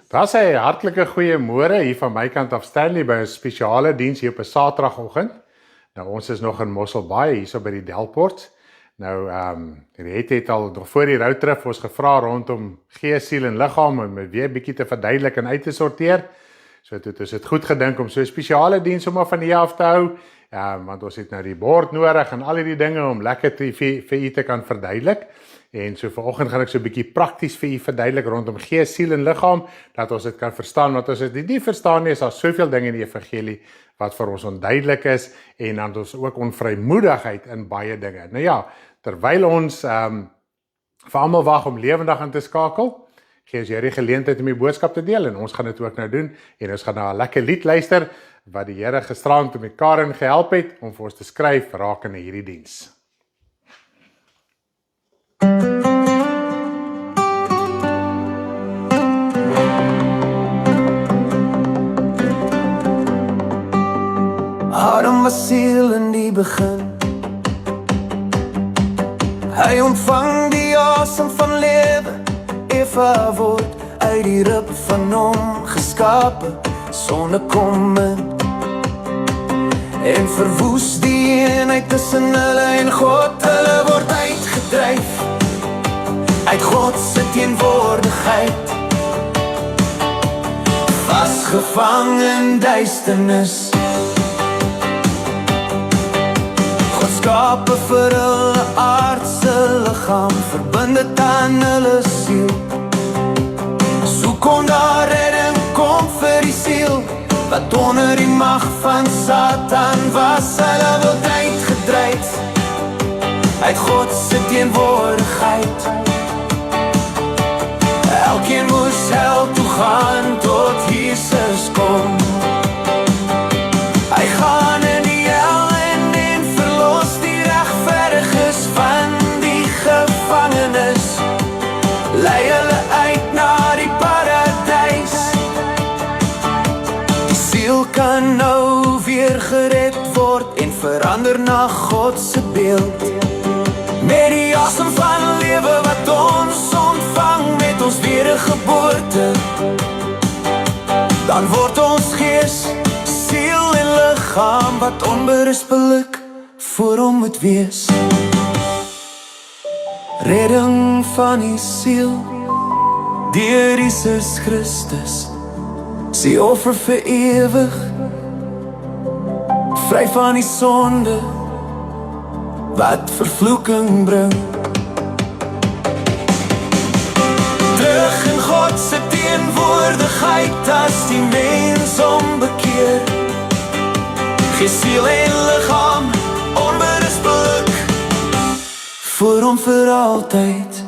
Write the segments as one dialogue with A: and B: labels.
A: Dat is 'n hartlike goeiemôre hier van my kant af Stanley by 'n spesiale diens hier op 'n Saterdagoggend. Nou ons is nog in Mosselbaai hierso by die Delport. Nou het al nog voor die roadtrip ons gevra rondom gees, siel en liggaam om dit weer bietjie te verduidelik en uit te sorteer. So dit is dit goed gedink om so 'n spesiale diens om van hier af te hou. Want ons het nou die bord nodig en al die dinge om lekker vir u te kan verduidelik. En so vanoggend gaan ek so 'n bietjie prakties vir u verduidelik rondom gees, siel en liggaam, dat ons dit kan verstaan, want as ons dit nie verstaan nie, is daar soveel dinge in die evangelie wat vir ons onduidelik is, en dan ons ook onvrymoedigheid in baie dinge. Nou ja, terwyl ons vir almal wag om lewendig aan te skakel, gee ons hierdie geleentheid om die boodskap te deel, en ons gaan dit ook nou doen, en ons gaan na 'n lekker lied luister, wat die Here gisteraand met Karen gehelp het, om vir ons te skryf rakende hierdie diens.
B: Adam was siel in die begin. Hy ontvang die asem van lewe. Eva word uit die rib van hom geskape. Sonne kom in en verwoes die eenheid tussen hulle en God. Hulle word uitgedryf uit God se teenwoordigheid, vasgevang in duisternis. God skape vir hulle aardse liggaam, verbind dit aan hulle siel. So kon daar redding kom vir die siel, wat onder die mag van Satan was. Hulle word uitgedryf uit God se teenwoordigheid. Elkeen moes hel toe gaan tot Jesus kom. Hy gaan in die hel en verlos die regverdiges van die gevangenis. Lei hulle uit na die paradys. Die siel kan nou weer gered word en verander na God se beeld. Met die asem van lewe wat ons ontvang met ons wedergeboorte, dan word ons gees, siel en liggaam wat onberispelik voor hom moet wees. Redding van die siel deur Jesus Christus, sy offer vir ewig, vry van die sonde wat vervloeking bring. Terug in God se teenwoordigheid as die mens ombekeer. Gees, siel en liggaam onberispelik voor hom vir altyd.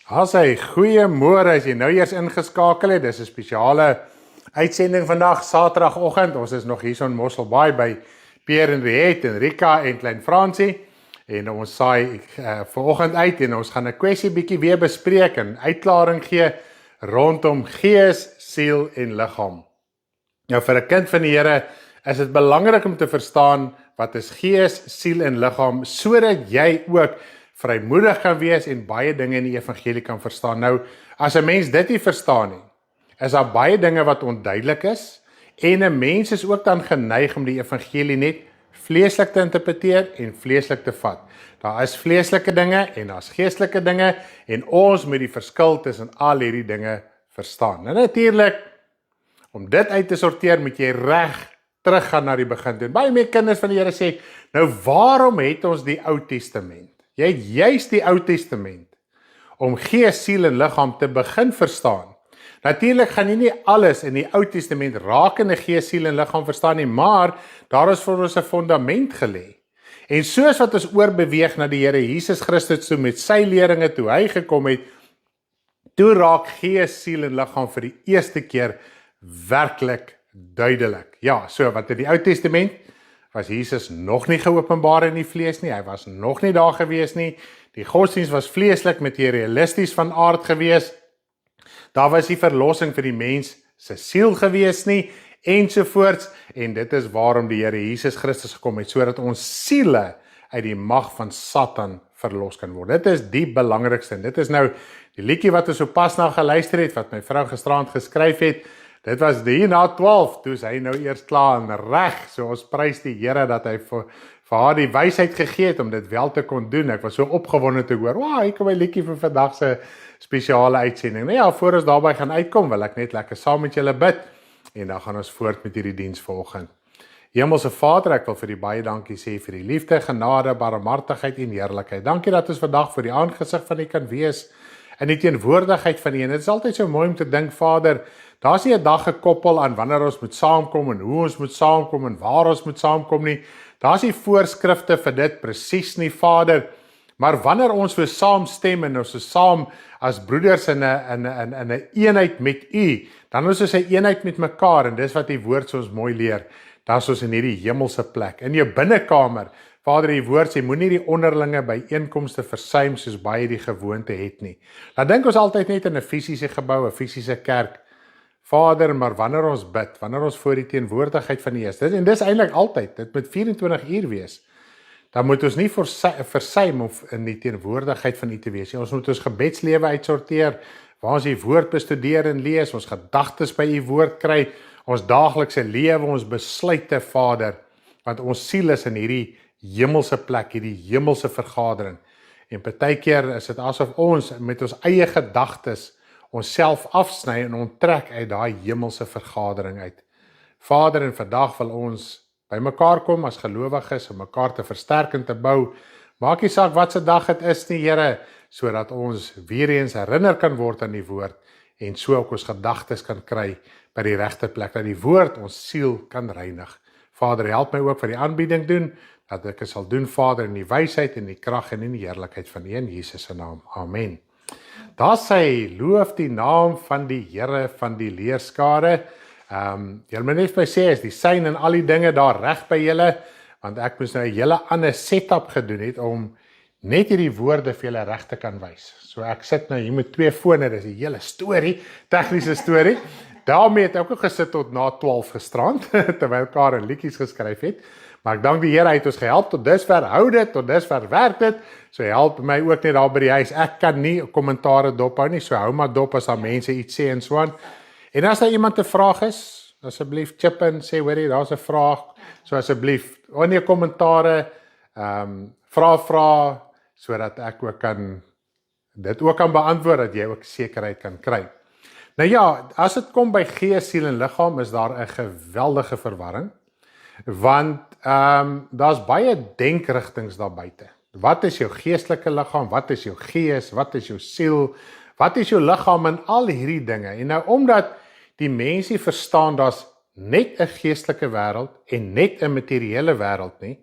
A: As hy goeiemôre, as jy nou eers ingeskakel het, dis 'n spesiale uitsending vandag, Saterdagoggend. Ons is nog hier in Mosselbaai by Pierre en Riet en Rika en Klein Fransie. En ons saai vanoggend uit en ons gaan 'n kwessie bietjie weer bespreek en uitklaring gee rondom gees, siel en liggaam. Nou vir 'n kind van die Here is dit belangrik om te verstaan wat is gees, siel en liggaam, sodat jy ook vrymoedig kan wees en baie dinge in die evangelie kan verstaan. Nou, as 'n mens dit nie verstaan nie, is daar baie dinge wat onduidelik is, en 'n mens is ook dan geneig om die evangelie net vleeslik te interpreteer en vleeslik te vat. Daar is vleeslike dinge en daar's geestelike dinge, en ons moet die verskil tussen al hierdie dinge verstaan. En natuurlik, om dit uit te sorteer, moet jy reg teruggaan na die begin toe. Baie meer kinders van die Here sê, nou waarom het ons die Ou Testament? Jy het juist die Ou Testament om gees, siel en liggaam te begin verstaan. Natuurlik gaan jy nie alles in die Ou Testament rakende gees, siel en liggaam verstaan nie, maar daar is vir ons 'n fundament gelê. En soos wat ons oorbeweeg na die Here Jesus Christus toe met sy leringe toe hy gekom het, toe raak gees, siel en liggaam vir die eerste keer werklik duidelik. Ja, so wat in die Ou Testament was Jesus nog nie geopenbaar in die vlees nie, hy was nog nie daar gewees nie, die godsdienst was vleeslik materialisties van aard gewees, daar was die verlossing vir die mens se siel gewees nie, ensovoorts, en dit is waarom die Here Jesus Christus gekom het, sodat ons siele uit die mag van Satan verlos kan word. Dit is die belangrikste. En dit is nou die liedjie wat ons so pas na geluister het, wat my vrou gisterand geskryf het. Dit was hier na 12, toe is hy nou eers klaar en reg. So ons prys die Here dat hy vir haar die wysheid gegee het om dit wel te kon doen. Ek was so opgewonde te hoor, wow, hier kom my liedjie vir vandag se spesiale uitsending. Nou ja, voor ons daarby gaan uitkom, wil ek net lekker saam met julle bid en dan gaan ons voort met hierdie diens vanoggend. Hemelse Vader, ek wil vir die baie dankie sê vir die liefde, genade, barmhartigheid en heerlikheid. Dankie dat ons vandag voor die aangesig van U kan wees in die teenwoordigheid van U. En dit is altyd so mooi om te dink, Vader, daar's nie 'n dag gekoppel aan wanneer ons moet saamkom en hoe ons moet saamkom en waar ons moet saamkom nie. Daar's nie voorskrifte vir dit presies nie, Vader. Maar wanneer ons weer saamstem en ons is saam as broeders in 'n eenheid met U, dan is ons 'n eenheid met mekaar en dis wat U woord so ons mooi leer. Dan is ons in hierdie hemelse plek, in jou binnekamer. Vader, U woord sê, moenie die onderlinge byeenkomste versuim soos baie die gewoonte het nie. Dan dink ons altyd net in 'n fisiese gebou, 'n fisiese kerk. Vader, maar wanneer ons bid, wanneer ons voor die teenwoordigheid van U is, en dis eintlik altyd, dit moet 24 uur wees, dan moet ons nie versuim om in die teenwoordigheid van U te wees. Ons moet ons gebedslewe uitsorteer, waar ons U woord bestudeer en lees, ons gedagtes by U woord kry, ons daaglikse lewe, ons besluite, Vader, want ons siel is in hierdie hemelse plek, hierdie hemelse vergadering. En partykeer is dit asof ons met ons eie gedagtes onsself afsny en onttrek uit daai hemelse vergadering uit. Vader, en vandag wil ons by mekaar kom as gelowiges om mekaar te versterk en te bou. Maak nie saak wat se dag dit is nie, Here, sodat ons weer eens herinner kan word aan die woord en so ook ons gedagtes kan kry by die regte plek, dat die woord ons siel kan reinig. Vader, help my ook vir die aanbieding doen, dat ek dit sal doen, Vader, in die wysheid en die krag en in die heerlikheid van U in Jesus se naam. Amen. Daar sê, loof die naam van die Here van die leerskare. Julle moet net vir my sê, is die sein en al die dinge daar reg by julle, want ek moes nou 'n hele ander setup gedoen het om net hierdie woorde vir julle reg te kan wys. So ek sit nou hier met 2 fone, dis 'n hele storie, tegniese storie. Daarmee het ek ook gesit tot na 12 gisterand, terwyl Karen liedjies geskryf het. Maar ek dank die Here, hy het ons gehelp tot dusver, hou dit, tot dusver werk dit. So help my ook net daar by die huis. Ek kan nie kommentare dophou nie, so hou maar dop as daar mense iets sê en so aan. En as daar iemand 'n vraag is, asseblief chip in, sê hoorie, daar's 'n vraag. So asseblief, wanneer kommentare, vra sodat ek ook kan dit ook kan beantwoord, dat jy ook sekerheid kan kry. Nou ja, as dit kom by gees, siel en liggaam, is daar 'n geweldige verwarring. Want daar's baie denkrigtings daar buite. Wat is jou geestelike liggaam? Wat is jou gees? Wat is jou siel? Wat is jou liggaam en al hierdie dinge? En nou omdat die mense verstaan daar's net 'n geestelike wêreld en net 'n materiële wêreld nie,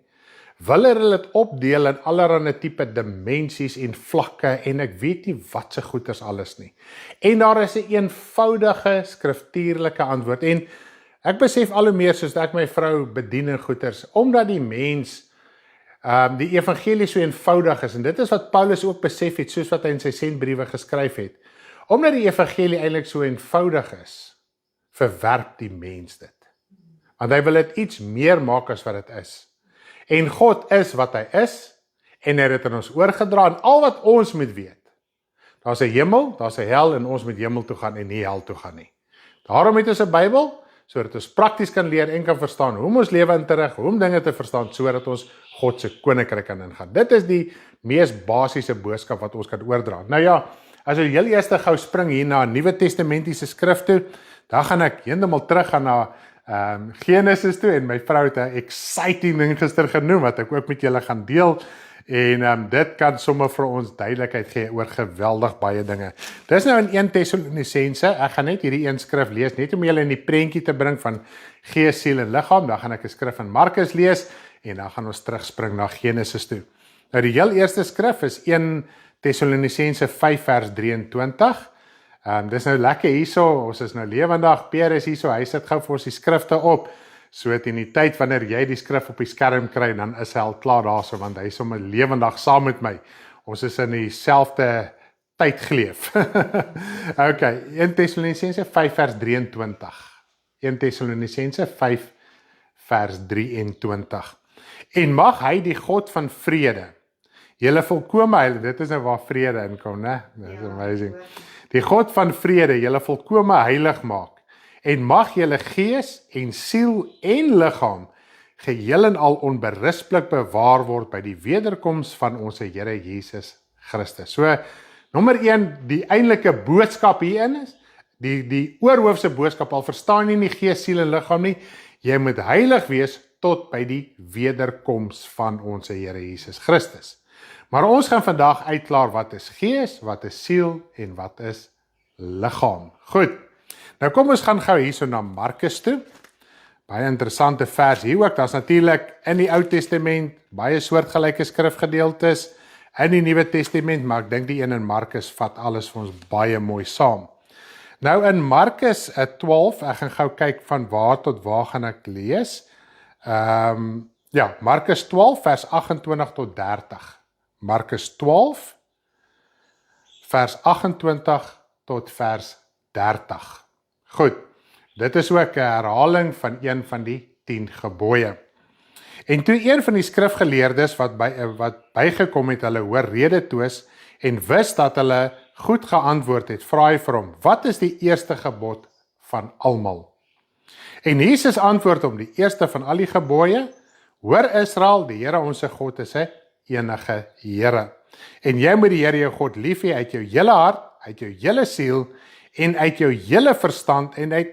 A: wil hulle dit opdeel in allerlei tipe dimensies en vlakke en ek weet nie wat se goeders alles nie. En daar is 'n eenvoudige skriftuurlike antwoord en ek besef al hoe meer soos ek my vrou bedien in goeders, omdat die mens die evangelie so eenvoudig is, en dit is wat Paulus ook besef het, soos wat hy in sy sendbriewe geskryf het. Omdat die evangelie eintlik so eenvoudig is, verwerp die mens dit. Want hy wil dit iets meer maak as wat dit is. En God is wat hy is, en hy het dit aan ons oorgedra, en al wat ons moet weet, daar's 'n hemel, daar's 'n hel, en ons moet hemel toe gaan en nie hel toe gaan nie. Daarom het ons 'n Bybel, sodat ons prakties kan leer en kan verstaan hoe om ons lewe in te rig, hoe om dinge te verstaan, sodat ons God se koninkryk kan ingaan. Dit is die mees basiese boodskap wat ons kan oordra. Nou ja, as ons heel eers gou spring hier na Nuwe Testamentiese skrif toe, dan gaan ek heeltemal terug gaan na Genesis toe, en my vrou het 'n exciting ding gister genoem, wat ek ook met julle gaan deel, en dit kan sommer vir ons duidelikheid gee oor geweldig baie dinge. Dis nou in 1 Tessalonisense, ek gaan net hierdie een skrif lees, net om julle in die prentjie te bring van gees, siel en liggaam, dan gaan ek 'n skrif van Markus lees, en dan gaan ons terugspring na Genesis toe. Nou die heel eerste skrif is 1 Tessalonisense 5 vers 23, dis nou lekker hierso, ons is nou lewendig, Pierre is hierso, hy sit gou vir ons die skrifte op, so in die tyd wanneer jy die skrif op die skerm kry, dan is hy al klaar daarso, want hy is sommer lewendig saam met my. Ons is in dieselfde tyd geleef. Okay, 1 Tessalonisense 5 vers 23. 1 Tessalonisense 5 vers 23. En mag hy die God van vrede, julle volkome heilig, dit is nou waar vrede inkom, né? Dit is amazing. Die God van vrede, julle volkome heilig maak, en mag julle gees en siel en liggaam geheel en al onberispelik bewaar word by die wederkoms van ons Here Jesus Christus. So, nommer 1, die eintlike boodskap hierin is, die oorhoofse boodskap, al verstaan jy nie gees, siel en liggaam nie, jy moet heilig wees tot by die wederkoms van ons Here Jesus Christus. Maar ons gaan vandag uitklaar wat is gees, wat is siel en wat is liggaam. Goed, nou kom ons gaan gou hierso na Markus toe. Baie interessante vers hier ook, daar's natuurlik in die Ou Testament baie soortgelyke skrifgedeeltes, in die Nuwe Testament, maar ek dink die een in Markus vat alles vir ons baie mooi saam. Nou in Markus 12, ek gaan gou kyk van waar tot waar gaan ek lees. Ja, Markus 12 vers 28 tot 30. Markus 12 vers 28 tot vers 30. Goed, dit is ook 'n herhaling van een van die 10 gebooie. En toe een van die skrifgeleerdes wat bygekom het, hulle hoor rede toes en wist dat hulle goed geantwoord het, vra hy vir hom, wat is die eerste gebod van almal? En Jesus antwoord hom, die eerste van al die gebooie, hoor Israel, die Here ons God is 'n enige Here. En jy moet die Here jou God lief hê uit jou hele hart, uit jou hele siel en uit jou hele verstand en uit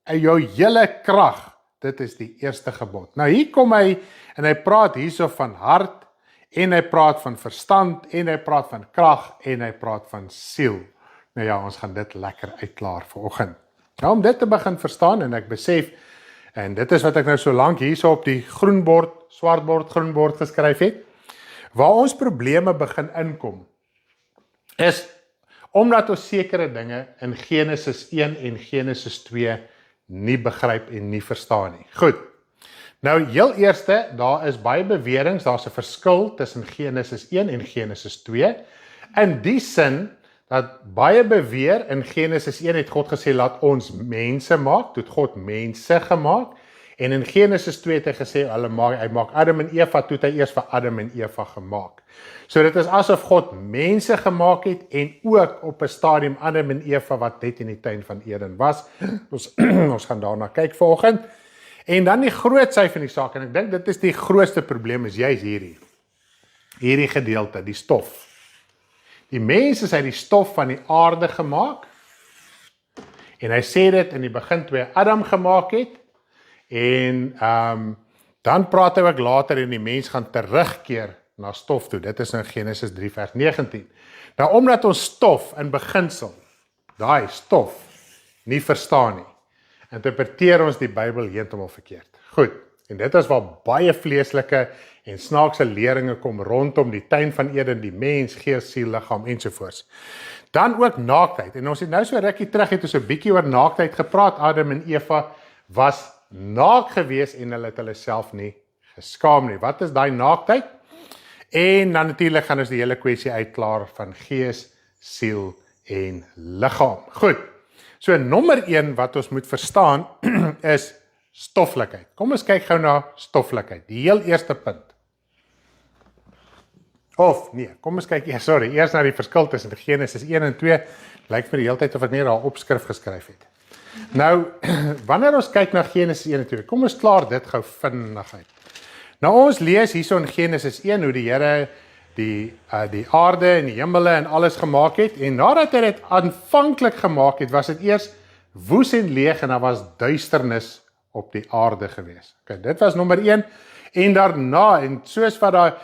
A: jou hele krag. Dit is die eerste gebod. Nou hier kom hy en hy praat hierso van hart en hy praat van verstand en hy praat van krag en hy praat van siel. Nou ja, ons gaan dit lekker uitklaar vanoggend. Nou om dit te begin verstaan en ek besef, en dit is wat ek nou so lank hierso op die groenbord, swartbord, groenbord geskryf het, waar ons probleme begin inkom, is omdat ons sekere dinge in Genesis 1 en Genesis 2 nie begryp en nie verstaan nie. Goed, nou heel eerste, daar is baie beweringe, daar's 'n verskil tussen Genesis 1 en Genesis 2, in die sin, dat baie beweer, in Genesis 1 het God gesê, laat ons mense maak, toe het God mense gemaak, en in Genesis 2 het hy gesê, hy maak Adam en Eva, toe het hy eers vir Adam en Eva gemaak. So dit is asof God mense gemaak het, en ook op 'n stadium Adam en Eva, wat net in die tuin van Eden was. Ons gaan daarna kyk vanoggend. En dan die groot sy van die saak, en ek dink dit is die grootste probleem, is juist hierdie gedeelte, die stof. Die mens is uit die stof van die aarde gemaak, en hy sê dit in die begin toe hy Adam gemaak het, en dan praat hy ook later en die mens gaan terugkeer na stof toe. Dit is in Genesis 3 vers 19. Nou omdat ons stof in beginsel, daai stof, nie verstaan nie, interpreteer ons die Bybel heeltemal verkeerd. Goed, en dit is waar baie vleeslike en snaakse leringe kom rondom die tuin van Eden, die mens, gees, siel, liggaam ensovoorts. Dan ook naaktheid, en ons het nou so rukkie terug het ons 'n bietjie oor naaktheid gepraat. Adam en Eva was naak gewees en hulle het hulle self nie geskaam nie. Wat is daai naaktheid? En dan natuurlik gaan ons die hele kwessie uitklaar van gees, siel en liggaam. Goed, so nommer 1 wat ons moet verstaan is stoflikheid. Kom ons kyk gou na stoflikheid, die heel eerste punt. Of nee, kom ons kyk eers na die verskil tussen Genesis 1 en 2, lyk vir die hele tyd of ek net daar opskrif geskryf het. Nou, wanneer ons kyk na Genesis 1 en 2, kom ons klaar dit gou vinnig uit. Nou ons lees hierso in Genesis 1 hoe die Here die aarde en die hemele en alles gemaak het, en nadat hy dit aanvanklik gemaak het, was dit eers woes en leeg en daar was duisternis op die aarde gewees. Okay, dit was nommer 1, en daarna, en soos wat daar,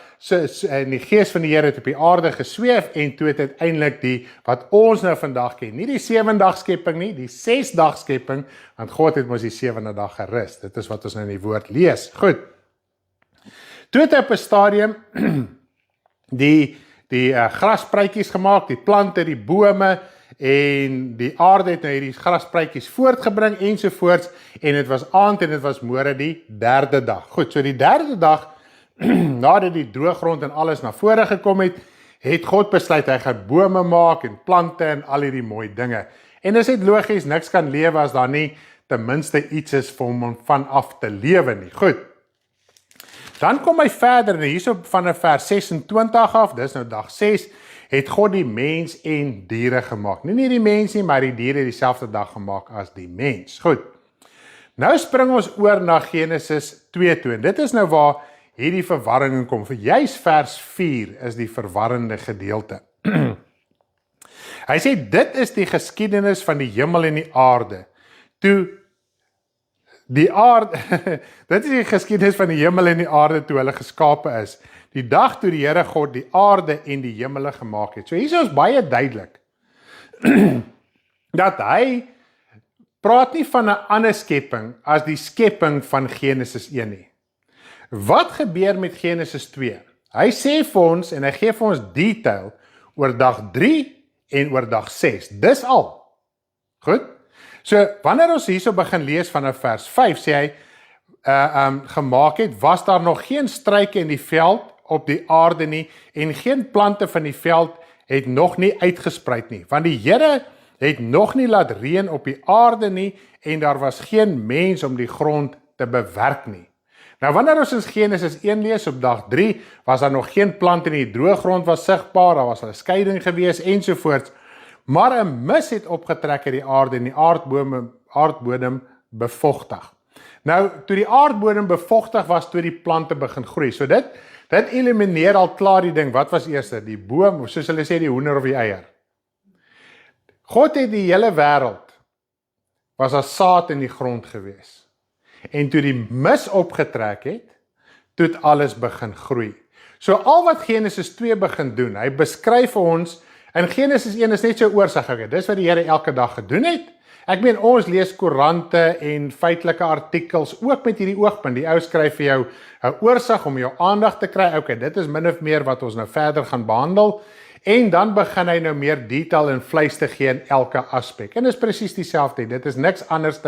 A: en die gees van die Here het op die aarde gesweef, en toe het uiteindelik wat ons nou vandag ken, nie die 7-dag skepping nie, die 6-dag skepping, want God het mos die 7de dag gerus, dit is wat ons nou in die woord lees. Goed, toe het hy op 'n stadium die graspruitjies gemaak, die plante, die bome, en die aarde het nou hierdie graspruitjies voortgebring ensovoorts, en dit was aand en dit was môre die 3de dag. Goed, so die 3de dag, nadat die droëgrond en alles na vore gekom het God besluit, hy gaan bome maak en plante en al hierdie mooi dinge. En is dit logies, niks kan lewe as daar nie ten minste iets is vir hom om vanaf te lewe nie. Goed, Dan kom hy verder, en hierso vanaf vers 26 af, dis nou dag 6, het God die mens en diere gemaak. Nie die mens nie, maar die diere dieselfde dag gemaak as die mens. Goed. Nou spring ons oor na Genesis 2 toe, en dit is nou waar hierdie verwarring in kom. Vir juis vers 4 is die verwarrende gedeelte. Hy sê, dit is die geskiedenis van die hemel en die aarde. Toe die aarde, dit is die geskiedenis van die hemel en die aarde toe hulle geskape is. Die dag toe die Here God die aarde en die hemele gemaak het. So hier is ons baie duidelik, dat hy praat nie van 'n ander skepping as die skepping van Genesis 1 nie. Wat gebeur met Genesis 2? Hy sê vir ons, en hy gee vir ons detail, oor dag 3 en oor dag 6. Dis al. Goed? So, wanneer ons hierso begin lees vanaf vers 5, sê hy, gemaak het, was daar nog geen struike in die veld op die aarde nie, en geen plante van die veld het nog nie uitgespreid nie, want die Here het nog nie laat reën op die aarde nie, en daar was geen mens om die grond te bewerk nie. Nou wanneer ons in Genesis 1 lees op dag 3, was daar nog geen plant in die droë grond was sigbaar, daar was 'n skeiding gewees ensovoorts, maar 'n mis het opgetrek uit die aarde en die aardbodem bevochtig. Nou, toe die aardbodem bevochtig was, toe die plante begin groei. So dit elimineer al klaar die ding, wat was eers, die boom, of soos hulle sê, die hoender of die eier. God het die hele wêreld, was daar saad in die grond gewees. En toe die mis opgetrek het, toe het alles begin groei. So al wat Genesis 2 begin doen, hy beskryf vir ons, en Genesis 1 is net so oorsig, okay, dis wat die Here elke dag gedoen het. Ek meen, ons lees koerante en feitelike artikels, ook met hierdie oogpunt, die ou skryf vir jou 'n oorsig om jou aandag te kry, okay, dit is min of meer wat ons nou verder gaan behandel, en dan begin hy nou meer detail en vleis te gee in elke aspek, en dit is presies dieselfde, dit is niks anders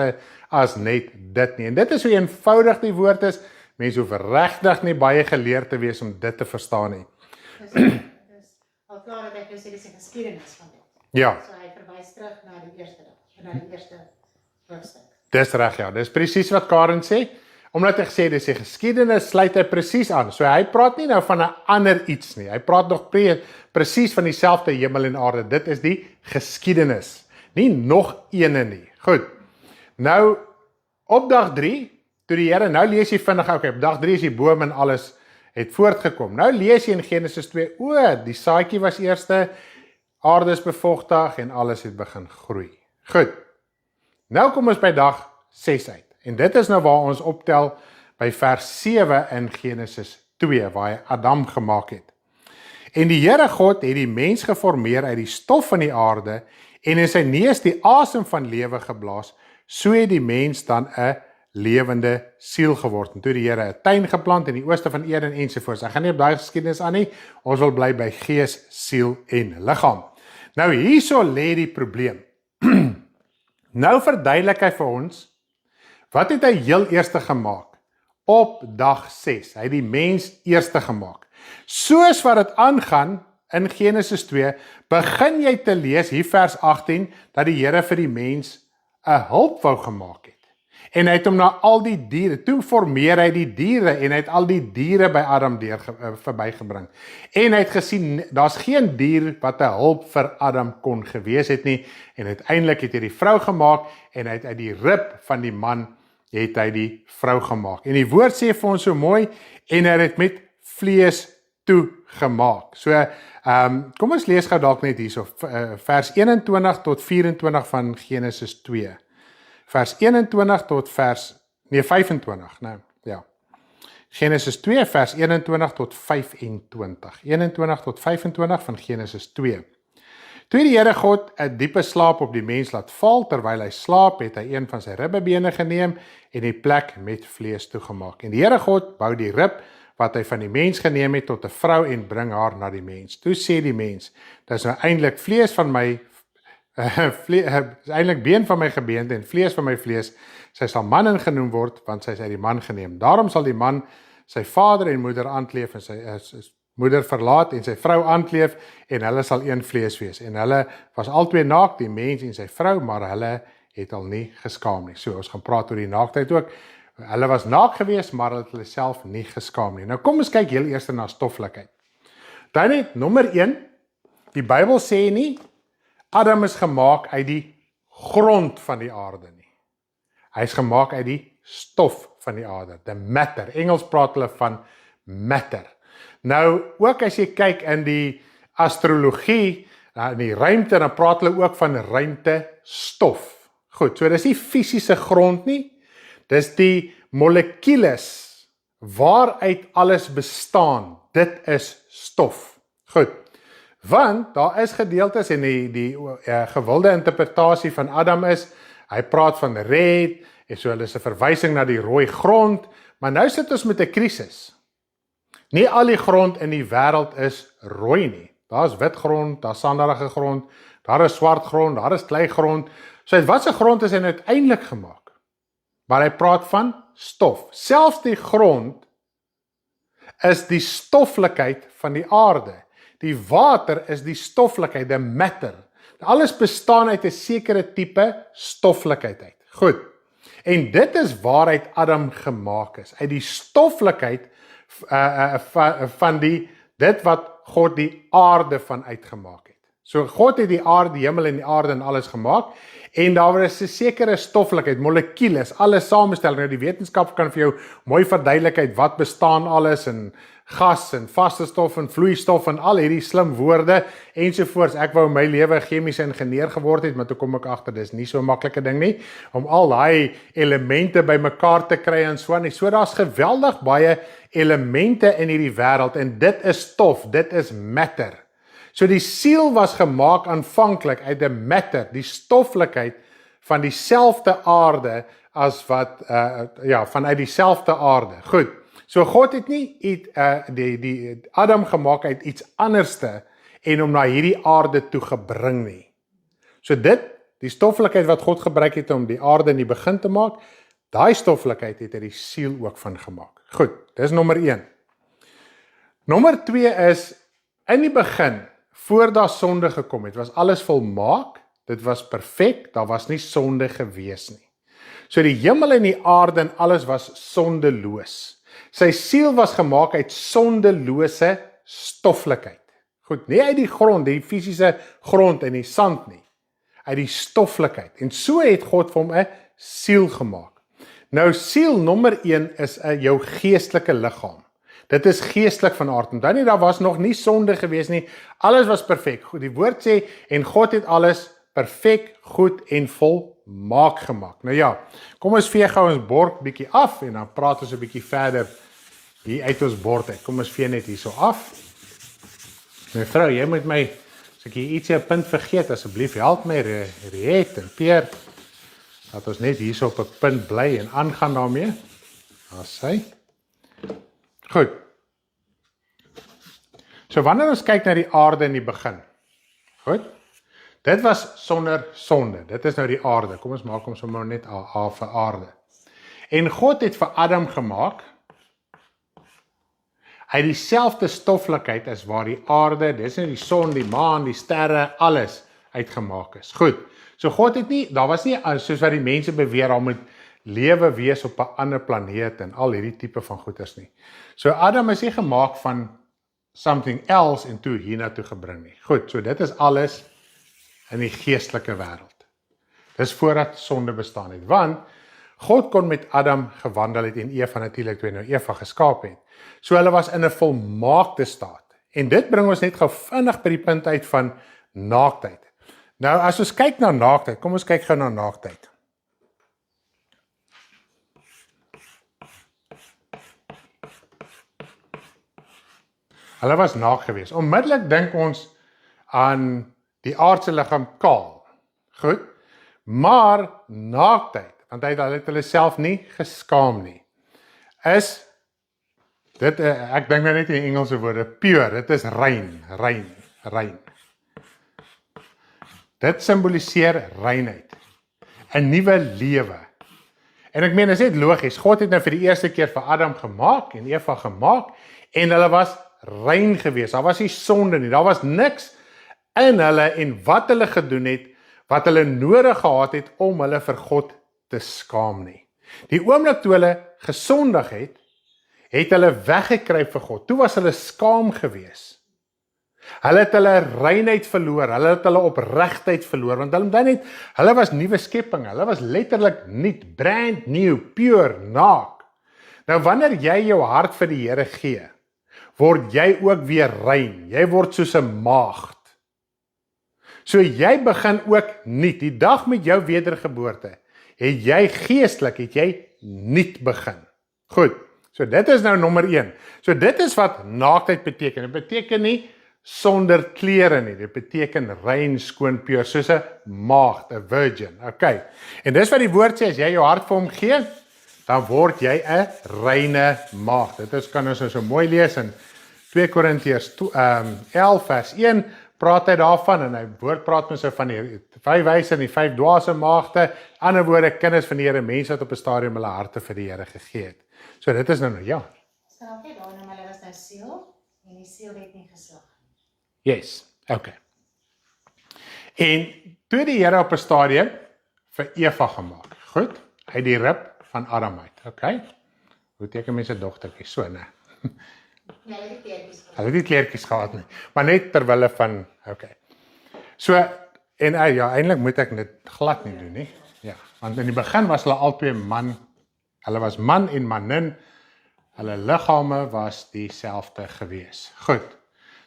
A: as net dit nie, en dit is hoe eenvoudig die woord is, mense hoef regtig nie baie geleerd te wees om dit te verstaan nie.
C: Dis al klaar dat ek sê, dis 'n geskiedenis van dit.
A: Ja.
C: So hy verwys terug na die eerste dag, na die eerste hoofstuk.
A: Dis reg, ja, dis presies wat Karen sê, omdat hy gesê, dis die geskiedenis, sluit hy presies aan, so hy praat nie nou van 'n ander iets nie, hy praat nog presies van dieselfde hemel en aarde, dit is die geskiedenis, nie nog ene nie. Goed, nou, op dag 3, toe die Here, nou lees jy vinnig, okay, op dag 3 is die boom en alles het voortgekom, nou lees jy in Genesis 2, die saadjie was eerste, aarde is bevochtig en alles het begin groei. Goed, nou kom ons by dag 6 uit, en dit is nou waar ons optel by vers 7 in Genesis 2, waar hy Adam gemaak het. En die Here God het die mens geformeer uit die stof van die aarde, en in sy neus die asem van lewe geblaas, so het die mens dan 'n lewende siel geword. En toe die Here 'n tuin geplant in die ooste van Eden ensovoorts. Ek gaan nie op daai geskiedenis aan nie, ons wil bly by gees, siel en liggaam. Nou hierso lê die probleem. Nou verduidelik hy vir ons, wat het hy heel eerste gemaak? Op dag 6, hy het die mens eerste gemaak. Soos wat dit aangaan in Genesis 2, begin jy te lees, hier vers 18, dat die Here vir die mens 'n hulp wou gemaak het. En hy het hom na al die diere, toe formeer hy die diere, en hy het al die diere by Adam verbygebring. En hy het gesien, daar's geen dier wat 'n hulp vir Adam kon gewees het nie, en uiteindelik het hy die vrou gemaak, en hy het uit die rib van die man, het hy die vrou gemaak. En die woord sê vir ons so mooi, en hy het met vlees toegemaak. So, kom ons lees gou dalk net hierso, vers 21 tot 24 van Genesis 2. Vers 21 tot vers, 25, nou, ja. Genesis 2, vers 21 tot 25. 21 tot 25 van Genesis 2. Toe die Here God 'n diepe slaap op die mens laat val, terwyl hy slaap, het hy een van sy ribbebene geneem en die plek met vlees toegemaak. En die Here God bou die rib wat hy van die mens geneem het tot 'n vrou en bring haar na die mens. Toe sê die mens, dis nou eintlik vlees van my is eintlik been van my gebeente en vlees van my vlees, sy sal man genoem word, want sy is uit die man geneem. Daarom sal die man sy vader en moeder aankleef, en sy moeder verlaat, en sy vrou aankleef, en hulle sal een vlees wees. En hulle was albei naak, die mens en sy vrou, maar hulle het al nie geskaam nie. So, ons gaan praat oor die naaktheid ook. Hulle was naak geweest, maar hulle self nie geskaam nie. Nou kom ons kyk heel eers na stoffelikheid. Dan net nommer 1, die Bybel sê nie, Adam is gemaak uit die grond van die aarde nie. Hy is gemaak uit die stof van die aarde, the matter. Engels praat hulle van matter. Nou, ook as jy kyk in die astrologie, in die ruimte, dan praat hulle ook van ruimtestof. Goed, so dis nie fisiese grond nie, dis die molekules waaruit alles bestaan, dit is stof. Goed, want daar is gedeeltes en die gewilde interpretasie van Adam is, hy praat van red, en so hulle is 'n verwysing na die rooi grond, maar nou sit ons met 'n krisis. Nie al die grond in die wêreld is rooi nie. Daar is wit grond, daar is sanderige grond, daar is swart grond, daar is kleigrond. So uit watse grond is hy uiteindelik gemaak? Maar hy praat van stof. Selfs die grond is die stoflikheid van die aarde. Die water is die stoflikheid, the matter. Alles bestaan uit 'n sekere tipe stoflikheid uit. Goed. En dit is waaruit Adam gemaak is. Uit die stoflikheid van dit wat God die aarde van uitgemaak het. So God het die aarde, die hemel en die aarde en alles gemaak, en daar is 'n sekere stoflikheid, molekules, alles saamgestel. Nou die wetenskap kan vir jou mooi verduidelik wat bestaan alles, en gas en vaste stof en vloeistof en al hierdie slim woorde ensovoorts. Ek wou my lewe chemiese ingenieur geword het, maar toe kom ek agter dis nie so 'n maklike ding nie om al daai elemente bymekaar te kry en so aan. So daar's geweldig baie elemente in hierdie wêreld en dit is stof, dit is matter. So die siel was gemaak aanvanklik uit die matter, die stoflikheid van dieselfde aarde as wat vanuit dieselfde aarde. Goed. So God het nie die Adam gemaak uit iets anderste en hom na hierdie aarde toe gebring nie. So die stoflikheid wat God gebruik het om die aarde in die begin te maak, daai stoflikheid het hy die siel ook van gemaak. Goed, dis nommer 1. Nommer 2 is, in die begin, voor daar sonde gekom het, was alles volmaak, dit was perfek, daar was nie sonde gewees nie. So die hemel en die aarde en alles was sondeloos. Sy siel was gemaak uit sondelose stoflikheid. Goed, nie uit die grond, die fisiese grond en die sand nie, uit die stoflikheid. En so het God vir hom 'n siel gemaak. Nou siel nommer 1 is jou geestelike liggaam. Dit is geestelik van aard. En dan daar was nog nie sonde gewees nie. Alles was perfek. Goed, die woord sê en God het alles perfek, goed en volmaak gemaak. Nou ja, kom ons vee gou ons bord bietjie af en dan praat ons 'n bietjie verder hier uit ons bord uit. Kom ons vee net hierso af. Mevrou, jy moet my, as ek hier ietsie 'n punt vergeet, asseblief help my, Riet en Peer, dat ons net hierso op 'n punt bly en aangaan daarmee. Daar sy. Goed. So wanneer ons kyk na die aarde in die begin. Goed. Dit was sonder sonde. Dit is nou die aarde. Kom ons maak hom sommer net vir aarde. En God het vir Adam gemaak uit dieselfde stoflikheid as waar die aarde, dis nou die son, die maan, die sterre, alles uitgemaak is. Goed. So God het nie, daar was nie soos wat die mense beweer, daar moet lewe wees op 'n ander planeet en al hierdie tipe van goeders nie. So Adam is nie gemaak van something else en toe hiernatoe gebring nie. Goed, so dit is alles in die geestelike wêreld. Dis voordat sonde bestaan het, want God kon met Adam gewandel het en Eva natuurlik toe nou Eva geskaap het. So hulle was in 'n volmaakte staat. En dit bring ons net gou vinnig by die punt uit van naaktheid. Nou as ons kyk na naaktheid, kom ons kyk gou na naaktheid. Hulle was naak geweest. Onmiddellik dink ons aan die aardse liggaam kaal. Goed. Maar naaktheid, want hy het hulle self nie geskaam nie, is dit, ek dink nou net in Engelse woorde, pure, dit is rein. Dit symboliseer reinheid, 'n nuwe lewe. En ek meen, dit is net logies, God het nou vir die eerste keer vir Adam gemaak en Eva gemaak, en hulle was rein geweest, daar was nie sonde nie, daar was niks in hulle en wat hulle gedoen het, wat hulle nodig gehad het om hulle vir God te skaam nie. Die oomblik toe hulle gesondig het, het hulle weggekruip vir God. Toe was hulle skaam gewees. Hulle het hulle reinheid verloor, hulle het hulle opregtheid verloor, want hulle was nuwe skeppinge, hulle was letterlik nuut, brand new, pure, naak. Nou wanneer jy jou hart vir die Here gee, word jy ook weer rein, jy word soos 'n maagd. So jy begin ook nuut, die dag met jou wedergeboorte, het jy geestelik, het jy nuut begin. Goed, so dit is nou nommer 1. So dit is wat naaktheid beteken. Dit beteken nie sonder klere nie, dit beteken rein, skoon, pure, soos 'n maagd, 'n virgin. Okay. En dis wat die woord sê, as jy jou hart vir hom gee, dan word jy 'n reine maagd. Dit kan ons nou so mooi lees in 2 Korintiërs 11 vers 1, praat hy daarvan, en hy woord praat ons van die 5 wyse en die 5 dwaase maagde, ander woorde, kinders van die Here, mense wat op 'n stadium hulle harte vir die Here gegee het. So dit is nou, ja.
C: Staan ook daarna, maar hulle was nou siel, en die siel het nie geslag.
A: Yes, okay. En toe die Here op 'n stadium vir Eva gemaak, goed, hy die rib van Adam uit, okay? Hoe teken mense 'n dogtertjie, so, né?
C: Ja, hulle het die kleertjies gehad.
A: Hulle het nie kleertjies gehad nie, maar net terwille van, okay. So, en ja, eintlik moet ek dit glad nie doen nie, ja, want in die begin was hulle albei man, hulle was man en manin, hulle liggame was dieselfde gewees. Goed,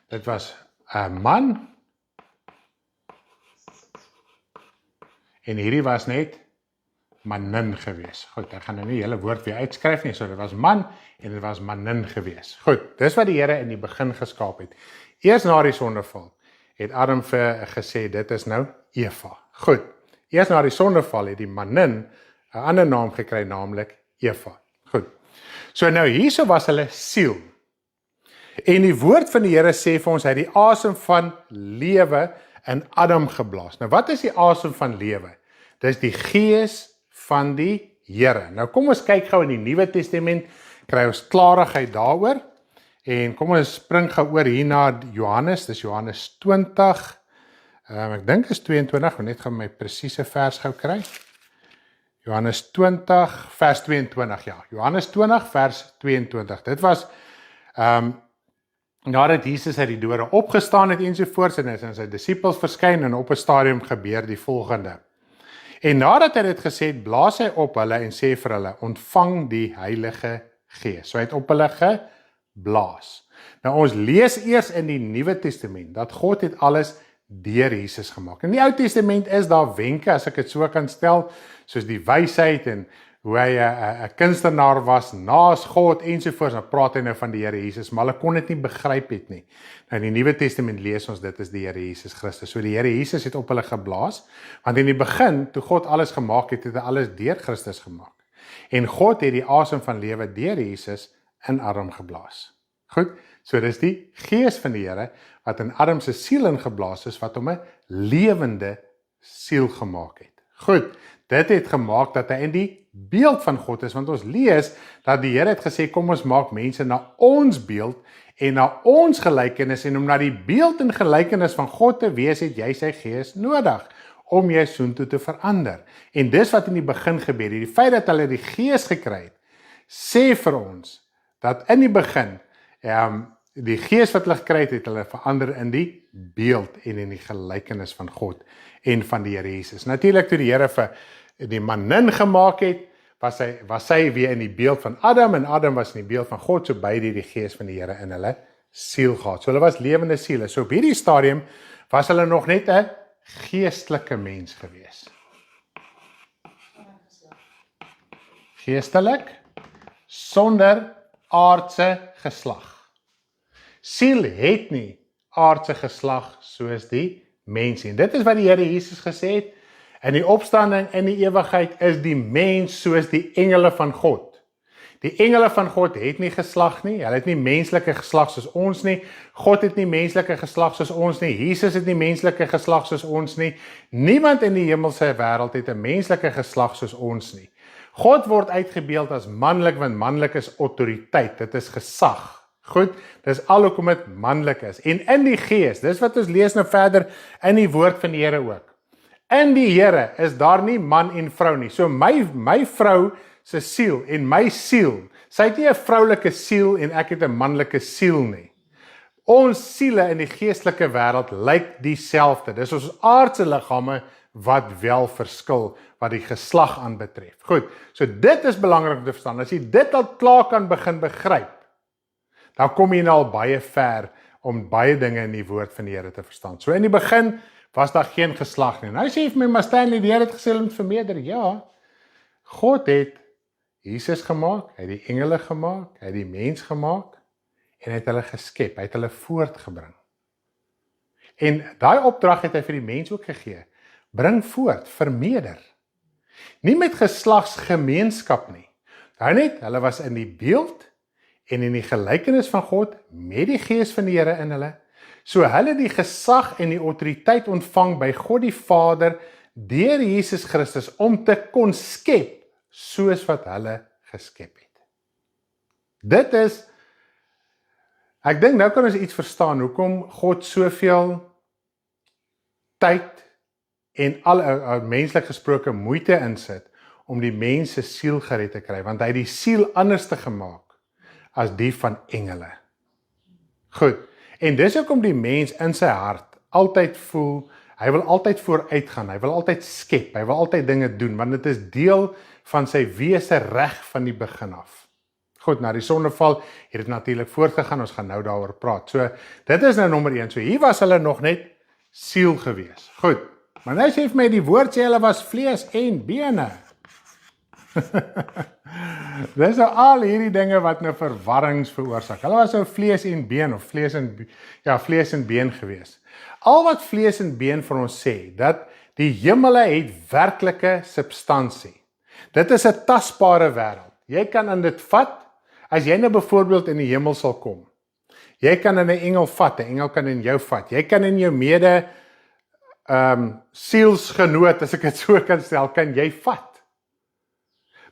A: dit was 'n man, en hierdie was net manin gewees. Goed, ek gaan nou nie die hele woord weer uitskryf nie, so dit was man en dit was manin gewees. Goed, dis wat die Here in die begin geskaap het. Eers na die sondeval het Adam gesê, dit is nou Eva. Goed, eers na die sondeval het die manin 'n ander naam gekry, naamlik Eva. Goed, so nou hierso was hulle siel. En die woord van die Here sê vir ons, hy het die asem van lewe in Adam geblaas. Nou wat is die asem van lewe? Dis die gees van die Here. Nou kom ons kyk gou in die Nuwe Testament, kry ons klarigheid daaroor. En kom ons spring gou oor hier na Johannes, dis Johannes 20. Ek dink is 22, net gaan my presiese vers gou kry. Johannes 20 vers 22, ja. Johannes 20 vers 22. Dit was nadat Jesus uit die dode opgestaan het ensovoorts, en sy disippels verskyn, en op 'n stadium gebeur die volgende. En nadat hy dit gesê het, blaas hy op hulle en sê vir hulle, ontvang die Heilige Gees. So hy het op hulle geblaas. Nou ons lees eers in die Nuwe Testament, dat God het alles deur Jesus gemaak. In die Ou Testament is daar wenke, as ek dit so kan stel, soos die wysheid en hoe hy 'n kunstenaar was naas God ensovoorts, dan praat hy nou van die Here Jesus, maar hulle kon dit nie begryp het nie. Nou in die Nuwe Testament lees ons, dit is die Here Jesus Christus. So die Here Jesus het op hulle geblaas, want in die begin, toe God alles gemaak het, het hy alles deur Christus gemaak. En God het die asem van lewe deur Jesus in Adam geblaas. Goed, so dis die gees van die Here, wat in Adam se siel ingeblaas is, wat hom 'n lewende siel gemaak het. Goed, dit het gemaak dat hy in die beeld van God is, want ons lees dat die Here het gesê, kom ons maak mense na ons beeld en na ons gelykenis, en om na die beeld en gelykenis van God te wees, het jy sy gees nodig, om jy soontoe te verander. En dis wat in die begin gebeur het, die feit dat hulle die gees gekry het, sê vir ons, dat in die begin, die gees wat hulle gekry het, het hulle verander in die beeld en in die gelykenis van God en van die Here Jesus. Natuurlik toe die Here vir die manin gemaak het, was hy weer in die beeld van Adam, en Adam was in die beeld van God, so beide die gees van die Here in hulle siel gehad. So hulle was lewende siele. So op hierdie stadium was hulle nog net 'n geestelike mens gewees. Geestelik, sonder aardse geslag. Siel het nie aardse geslag soos die mens. En dit is wat die Here Jesus gesê het, in die opstanding in die ewigheid is die mens soos die engele van God. Die engele van God het nie geslag nie, hulle het nie menslike geslag soos ons nie, God het nie menslike geslag soos ons nie, Jesus het nie menslike geslag soos ons nie, niemand in die hemelse wêreld het 'n menslike geslag soos ons nie. God word uitgebeeld as manlik, want manlik is autoriteit, dit is gesag. Goed, dis al hoekom dit manlik is. En in die gees, dis wat ons lees nou verder in die woord van die Here ook. In die Here is daar nie man en vrou nie. So my vrou se siel en my siel. Sy het nie 'n vroulike siel en ek het 'n manlike siel nie. Ons siele in die geestelike wêreld lyk dieselfde. Dis ons aardse liggame wat wel verskil wat die geslag aanbetref. Goed, so dit is belangrik om te verstaan. As jy dit al klaar kan begin begryp, dan kom jy nou al baie ver om baie dinge in die woord van die Here te verstaan. So in die begin was daar geen geslag nie. Nou sê vir my, maar Stanley, die Here het gesê om te vermeerder. Ja, God het Jesus gemaak, hy het die engele gemaak, hy het die mens gemaak en hy het hulle geskep, hy het hulle voortgebring. En daai opdrag het hy vir die mens ook gegee. Bring voort, vermeerder. Nie met geslagsgemeenskap nie. Daar net, hulle was in die beeld en in die gelykenis van God met die gees van die Here in hulle. So hulle die gesag en die autoriteit ontvang by God die Vader deur Jesus Christus om te kon skep soos wat hulle geskep het. Dit is, ek dink nou kan ons iets verstaan, hoekom God soveel tyd en al menslik gesproke moeite insit om die mens se siel gered te kry, want hy het die siel anders te gemaak as die van engele. Goed, en dis hoekom die mens in sy hart altyd voel, hy wil altyd vooruit gaan, hy wil altyd skep, hy wil altyd dinge doen, want dit is deel van sy wese reg van die begin af. Goed, na die sondeval het dit natuurlik voortgegaan, ons gaan nou daaroor praat. So, dit is nou nommer 1, so hier was hulle nog net siel gewees. Goed, maar nou sê vir my die woord sê hulle was vlees en bene. Dis nou al hierdie dinge wat nou verwarrings veroorsaak. Hulle was nou vlees en been of vlees en been gewees. Al wat vlees en been vir ons sê, dat die hemele het werklike substansie. Dit is 'n tasbare wêreld. Jy kan in dit vat, as jy nou byvoorbeeld in die hemel sal kom. Jy kan in 'n engel vat, 'n engel kan in jou vat. Jy kan in jou mede sielsgenoot, as ek dit so kan stel, kan jy vat.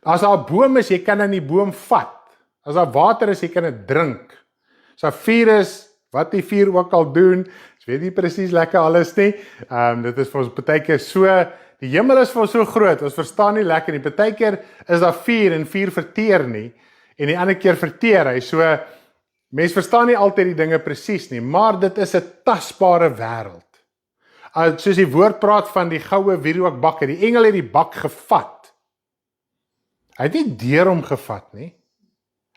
A: As daar 'n boom is, jy kan in die boom vat. As daar water is, jy kan dit drink. As daar vuur is, wat die vuur ook al doen, ek weet nie presies lekker alles nie. Dit is vir ons partykeer so, die hemel is vir ons so groot, ons verstaan nie lekker nie. Partykeer is daar vuur en vuur verteer nie, en die ander keer verteer hy. So, mens verstaan nie altyd die dinge presies nie, maar dit is 'n tasbare wêreld. Soos die woord praat van die goue wierookbakke, die engel het die bak gevat. Hy het nie deur hom gevat nie.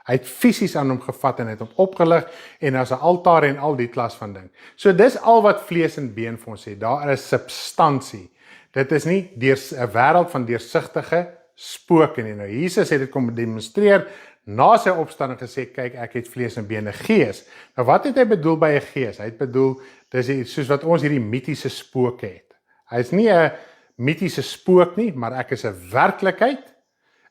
A: Hy het fisies aan hom gevat en het hom opgelig en as 'n altaar en al die klas van ding. So dis al wat vlees en been vir ons sê. Daar is substansie. Dit is nie 'n wêreld van deursigtige spooke nie. Nou Jesus het dit kom demonstreer na sy opstanding gesê, kyk, ek het vlees en bene, gees. Nou wat het hy bedoel by 'n gees? Hy het bedoel, dis soos wat ons hierdie mitiese spooke het. Hy is nie 'n mitiese spook nie, maar ek is 'n werklikheid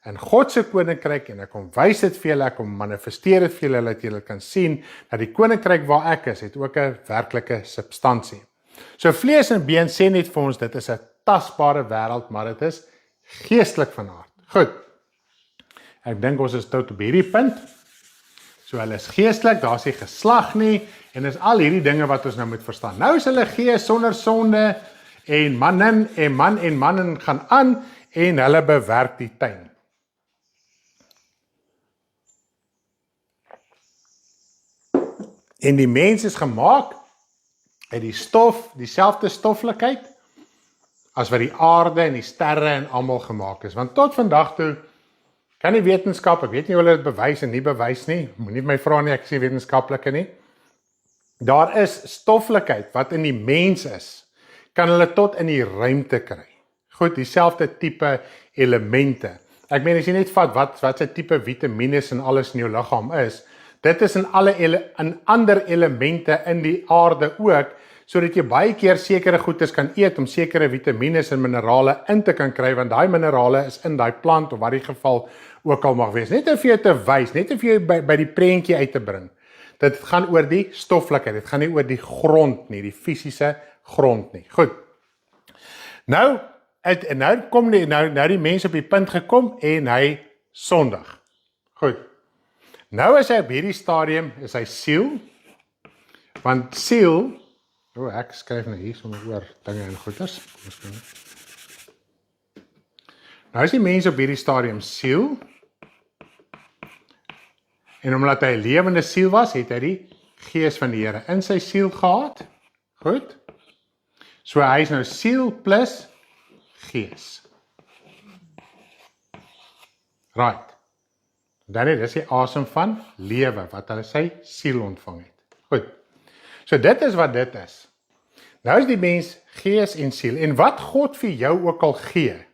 A: in God se koninkryk en ek kom wys dit vir julle, ek kom manifesteer dit vir julle, dat julle kan sien dat die koninkryk waar ek is, het ook 'n werklike substansie. So vlees en been sê net vir ons, dit is 'n tasbare wêreld, maar dit is geestelik van aard. Goed. Ek dink ons is tot op hierdie punt. So hulle is geestelik, daar is nie geslag nie, en is al hierdie dinge wat ons nou moet verstaan. Nou is hulle gees sonder sonde, en man en mannen gaan aan, en hulle bewerk die tuin. En die mens is gemaak uit die stof, dieselfde stoflikheid, as wat die aarde en die sterre en almal gemaak is. Want tot vandag toe, kan die wetenskap, ek weet nie hoe hulle dit bewys en nie bewys nie, moenie my vra nie, ek is nie wetenskaplike nie. Daar is stoflikheid wat in die mens is, kan hulle tot in die ruimte kry. Goed, dieselfde tipe elemente. Ek meen as jy net vat wat se tipe vitamines en alles in jou liggaam is, dit is in ander elemente in die aarde ook, sodat jy baie keer sekere goedes kan eet om sekere vitamines en minerale in te kan kry, want daai minerale is in daai plant of wat die geval ook al mag wees. Net om vir jou te wys, net om vir jou by die prentjie uit te bring. Dit gaan oor die stoflikheid, dit gaan nie oor die grond nie, die fisiese grond nie. Goed. Nou kom die mens op die punt gekom en hy sondig. Goed. Nou is hy op hierdie stadium, is hy siel, want siel, ek skryf nou hier sommer oor dinge en goeders. Nou is die mens op hierdie stadium siel, En omdat hy 'n lewende siel was, het hy die Gees van die Here in sy siel gehad. Goed. So hy is nou siel plus Gees. Right. Dan is die asem van lewe, wat hulle sy siel ontvang het. Goed. So dit is wat dit is. Nou is die mens gees en siel. En wat God vir jou ook al gee,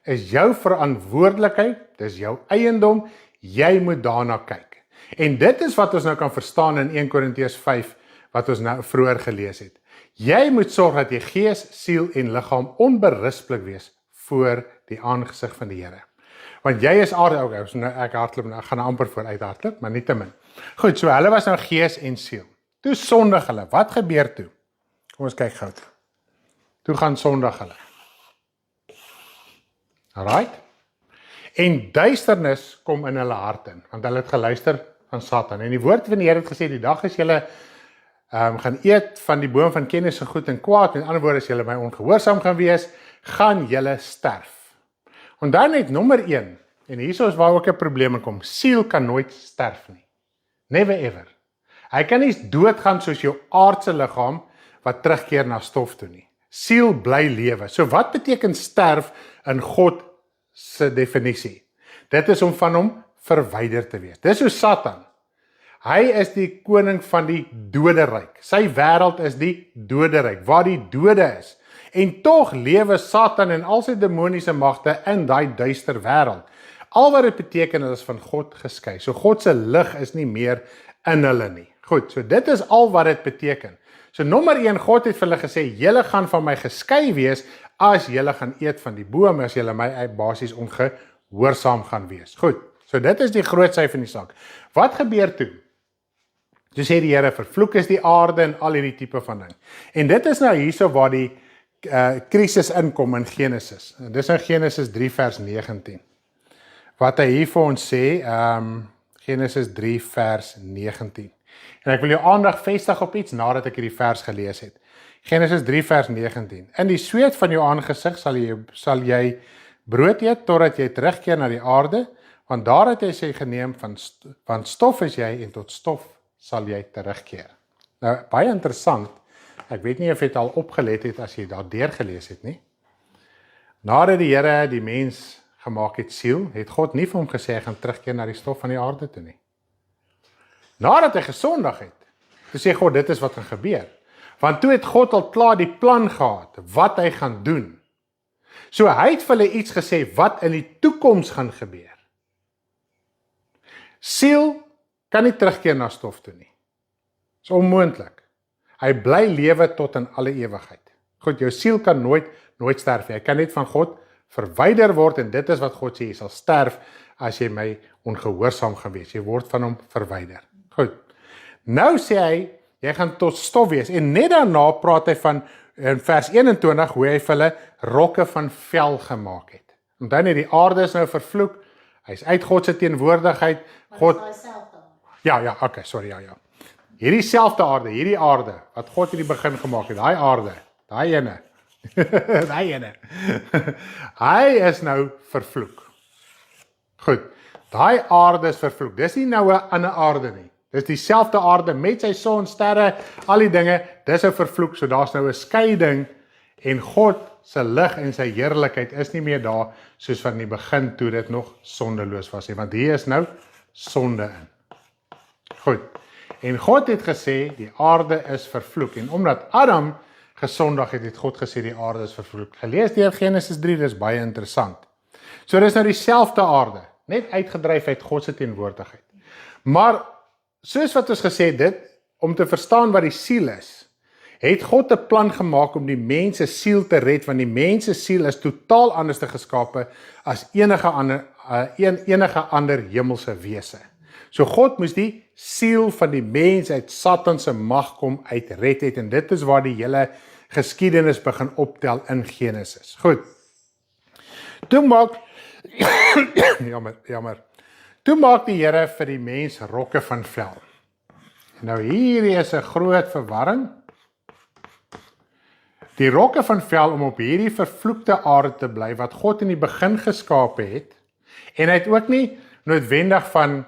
A: is jou verantwoordelikheid, dis jou eiendom, jy moet daarna kyk. En dit is wat ons nou kan verstaan in 1 Korintiërs 5, wat ons nou vroeër gelees het. Jy moet sorg dat jy gees, siel en liggaam onberispelik wees voor die aangesig van die Here. Want jy is aarde, so nou ek hardloop, ek gaan amper vooruit hardloop, maar nietemin. Goed, so hulle was nou gees en siel. Toe sondig hulle, wat gebeur toe? Kom ons kyk gou. Toe gaan sondig hulle. Alright? En duisternis kom in hulle hart in, want hulle het geluister van Satan. En die woord van die Here het gesê, die dag as julle gaan eet van die boom van kennis van goed en kwaad, met ander woorde, as julle my ongehoorsaam gaan wees, gaan julle sterf. En dan net nommer 1, en hierso is waar ook 'n probleem kom, siel kan nooit sterf nie. Never ever. Hy kan nie doodgaan soos jou aardse liggaam, wat terugkeer na stof toe nie. Siel bly lewe. So wat beteken sterf in God se definisie? Dit is om van hom verwyder te wees. Dis hoe Satan. Hy is die koning van die doderyk. Sy wêreld is die doderyk, waar die dode is. En tog lewe Satan en al sy demoniese magte in daai duister wêreld. Al wat dit beteken is van God geskei. So God se lig is nie meer in hulle nie. Goed, so dit is al wat dit beteken. So nommer 1, God het vir hulle gesê, julle gaan van my geskei wees as julle gaan eet van die boom, as julle my basies ongehoorsaam gaan wees. Goed, so dit is die groot sy van die saak. Wat gebeur toe? Toe sê die Here, vervloek is die aarde en al hierdie tipe van ding. En dit is nou hierso waar die krisis inkom in Genesis. Dis in Genesis 3 vers 19. Wat hy hier vir ons sê, Genesis 3 vers 19. En ek wil jou aandag vestig op iets nadat ek hierdie vers gelees het. Genesis 3 vers 19. In die sweet van jou aangesig sal jy brood eet totdat jy terugkeer na die aarde, want daar het hy sy geneem van stof is jy en tot stof sal jy terugkeer. Nou, baie interessant. Ek weet nie of jy het al opgelet het as jy daar deurgelees het nie. Nadat die Here die mens gemaak het siel, het God nie vir hom gesê hy gaan terugkeer na die stof van die aarde toe nie. Nadat hy gesondig het, toe sê God dit is wat gaan gebeur. Want toe het God al klaar die plan gehad wat hy gaan doen. So hy het vir hulle iets gesê wat in die toekoms gaan gebeur. Siel kan nie terugkeer na stof toe nie. Dis onmoontlik. Hy bly lewe tot in alle ewigheid. Goed, jou siel kan nooit sterf nie. Hy kan net van God verwyder word en dit is wat God sê, jy sal sterf as jy my ongehoorsaam gaan wees. Jy word van hom verwyder. Goed. Nou sê hy, jy gaan tot stof wees en net daarna praat hy van in vers 21 hoe hy vir hulle rokke van vel gemaak het. En dan het die aarde is nou vervloek. Hy's uit God se teenwoordigheid. God Ja, okay, sorry, ja. Hierdie selfde aarde, hierdie aarde wat God in die begin gemaak het, daai aarde, daai ene. Daai ene. Hy is nou vervloek. Goed. Daai aarde is vervloek. Dis nie nou 'n ander aarde nie. Dis dieselfde aarde met sy son, sterre, al die dinge, dis 'n vervloek. So daar's nou 'n skeiding en God se lig en sy heerlikheid is nie meer daar soos van die begin toe dit nog sondeloos was nie, want hier is nou sonde in. Goed. En God het gesê die aarde is vervloek en omdat Adam gesondig het God gesê die aarde is vervloek. Gelees deur Genesis 3, dis baie interessant. So dis nou dieselfde aarde, net uitgedryf uit God se teenwoordigheid. Maar soos wat ons gesê dit, om te verstaan wat die siel is, het God 'n plan gemaak om die mens se siel te red, want die mens se siel is totaal anders te geskape as enige ander hemelse wese. So God moes die siel van die mens uit Satan se mag kom uitred het, en dit is waar die hele geskiedenis begin optel in Genesis. Goed. Toe maak jammer. Toe maak die Here vir die mens rokke van vel. Nou hierdie is 'n groot verwarring. Die rokke van vel om op hierdie vervloekte aarde te bly wat God in die begin geskape het, en hy het ook nie noodwendig van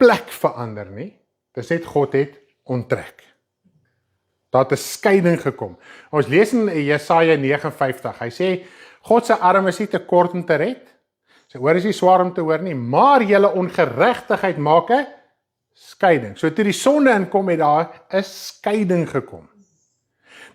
A: plek verander nie. Dis net God het onttrek. Daar het 'n skeiding gekom. Ons lees in Jesaja 59. Hy sê God se arm is nie te kort om te red. Sy oor is nie swaar om te hoor nie, maar julle ongeregtigheid maak 'n skeiding. So toe die sonde inkom het daar 'n skeiding gekom.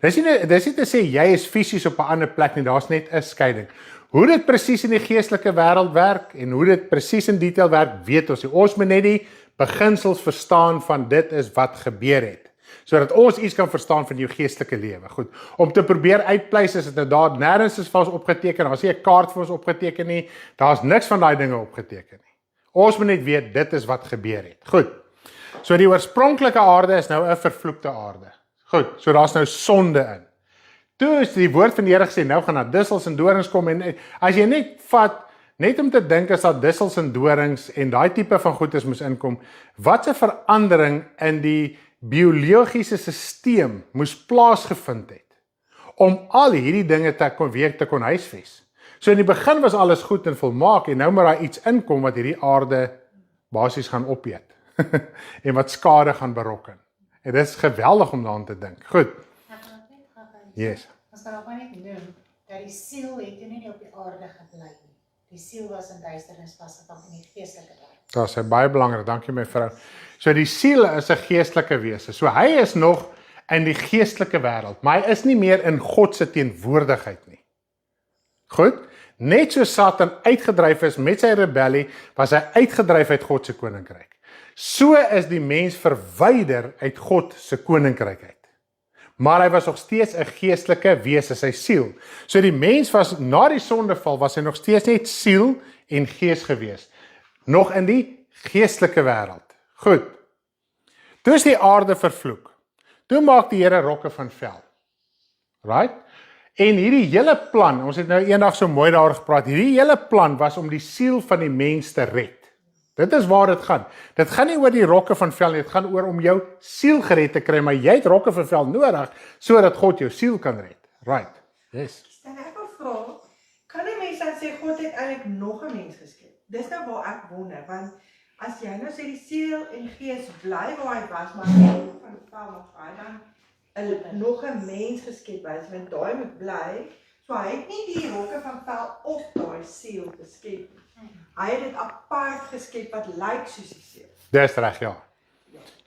A: Dis nie te sê jy is fisies op 'n ander plek nie, daar's net 'n skeiding. Hoe dit presies in die geestelike wêreld werk en hoe dit presies in detail werk, weet ons nie. Ons moet net die beginsels verstaan van dit is wat gebeur het, sodat ons iets kan verstaan van jou geestelike lewe. Goed, om te probeer uitpleis is dit nou daar nêrens is vir ons opgeteken, daar's nie 'n kaart vir ons opgeteken nie, daar's niks van daai dinge opgeteken nie. Ons moet net weet dit is wat gebeur het. Goed. So die oorspronklike aarde is nou 'n vervloekte aarde. Goed, so daar's nou sonde in. Toe is die woord van die Here gesê, nou gaan daar dussels en dorings kom en as jy net vat, net om te dink as daar dussels en dorings en daai tipe van goedes moes inkom, wat 'n verandering in die biologiese stelsel moes plaasgevind het om al hierdie dinge te kon huisves. So in die begin was alles goed en volmaak en nou maar daar iets inkom wat hierdie aarde basies gaan opeet en wat skade gaan berokken. En dit is geweldig om daaraan te dink. Goed. Yes.
C: Ons kan ook maar net noem dat die siel het nie op die aarde gebly nie. Die siel was in duisternis vasgevang in die geestelike wêreld.
A: Dit is baie belangrik, dankie my vrou. So die siel is 'n geestelike wese. So hy is nog in die geestelike wêreld, maar hy is nie meer in God se teenwoordigheid nie. Goed? Net so Satan uitgedryf is met sy rebellie, was hy uitgedryf uit God se koninkryk. So is die mens verwyder uit God se koninkryk uit. Maar hy was nog steeds 'n geestelike wese, sy siel. So die mens was na die sondeval was hy nog steeds net siel en gees gewees. Nog in die geestelike wêreld. Goed. Toe is die aarde vervloek. Toe maak die Here rokke van vel. Right? En hierdie hele plan, ons het nou eendag so mooi daaroor gepraat, hierdie hele plan was om die siel van die mens te red. Dit is waar dit gaan. Dit gaan nie oor die rokke van vel nie, dit gaan oor om jou siel gered te kry, maar jy het rokke van vel nodig, sodat God jou siel kan red. Right. Yes.
D: En ek wil vra, kan die mens dan sê God het eintlik nog 'n mens geskep? Dis nou waar ek wonder, want as jy nou sê die siel en gees bly waar hy was, maar van vel nog hy dan nog 'n mens geskep is, want daai moet bly. So hy het nie die rokke van vel op daai siel geskep nie. Hy het dit apart geskep wat lyk soos die siel.
A: Dis reg, ja.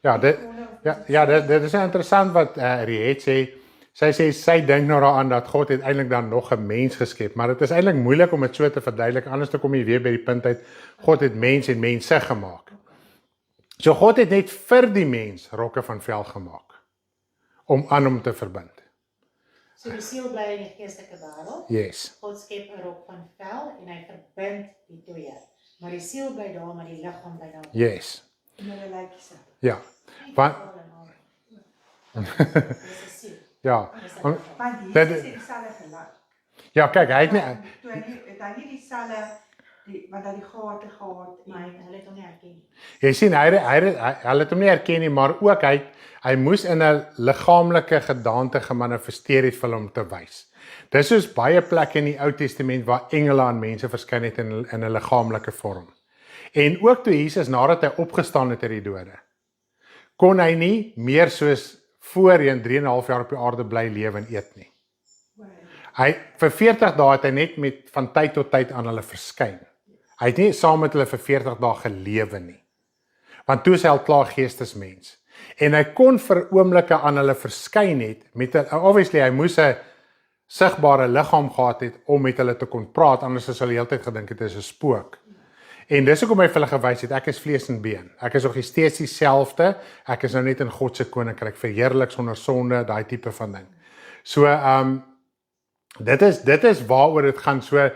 A: Ja, dit is interessant wat Riet sê. Sy dink nou daaraan dat God het eintlik dan nog 'n mens geskep, maar dit is eintlik moeilik om dit so te verduidelik, anders dan kom jy weer by die punt uit, God het mens en mense gemaak. So God het net vir die mens rokke van vel gemaak, om aan hom te verbind.
C: So die siel bly in die geestelike wêreld.
A: Yes.
C: God skep 'n rok van vel en hy verbind die twee. Maar die siel bly daar, maar die liggaam bly daar.
A: Yes.
D: En hulle lyk dieselfde.
A: Ja. Want
C: Dis 'n siel.
A: ja.
D: Want
A: Dat-
D: Jesus het dieselfde gelyk.
A: Ja, kyk, hy het nie
D: Toe hy nie dieselfde want hy die gate gehad
C: Maar hulle het hom nie herken nie.
A: jy sien hy het hom nie herken nie, maar ook hy moes in 'n liggaamlike gedaante gemanifesteer het vir hom te wys. Dis soos baie plekke in die Ou Testament waar engele aan mense verskyn het in 'n liggaamlike vorm. En ook toe Jesus nadat hy opgestaan het uit die dode, kon hy nie meer soos voorheen 3,5 jaar op die aarde bly lewe en eet nie. Vir 40 dae het hy net van tyd tot tyd aan hulle verskyn. Hy het nie saam met hulle vir 40 dae gelewe nie. Want toe is hy al klaar geestesmens. En hy kon vir oomblikke aan hulle verskyn het met obviously hy moes 'n sigbare liggaam gehad het om met hulle te kon praat, anders as hulle heeltyd gedink het is 'n spook. En dis hoekom hy vir hulle gewys het, ek is vlees en been. Ek is nog steeds dieselfde. Ek is nou net in God se koninkryk, verheerlik sonder sonde, daai tipe van ding. So dit is waaroor dit gaan. So hy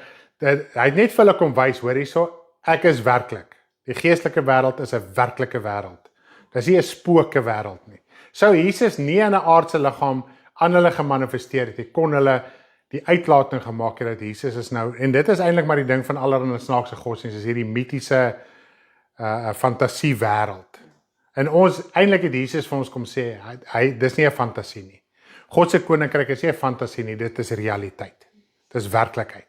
A: het net vir hulle kom wys, hoor hierso, ek is werklik. Die geestelike wêreld is 'n werklike wêreld. Dis nie 'n spooke wêreld nie. Sou Jesus nie in 'n aardse liggaam aan hulle gemanifesteer het, kon hulle die uitlating gemaak het dat Jesus is nou, en dit is eintlik maar die ding van allerlei snaakse godsdienste, is hierdie mitiese fantasie wêreld. En ons eintlik het Jesus vir ons kom sê, dis nie 'n fantasie nie. God se koninkryk is nie 'n fantasie nie, dit is realiteit. Dis werklikheid.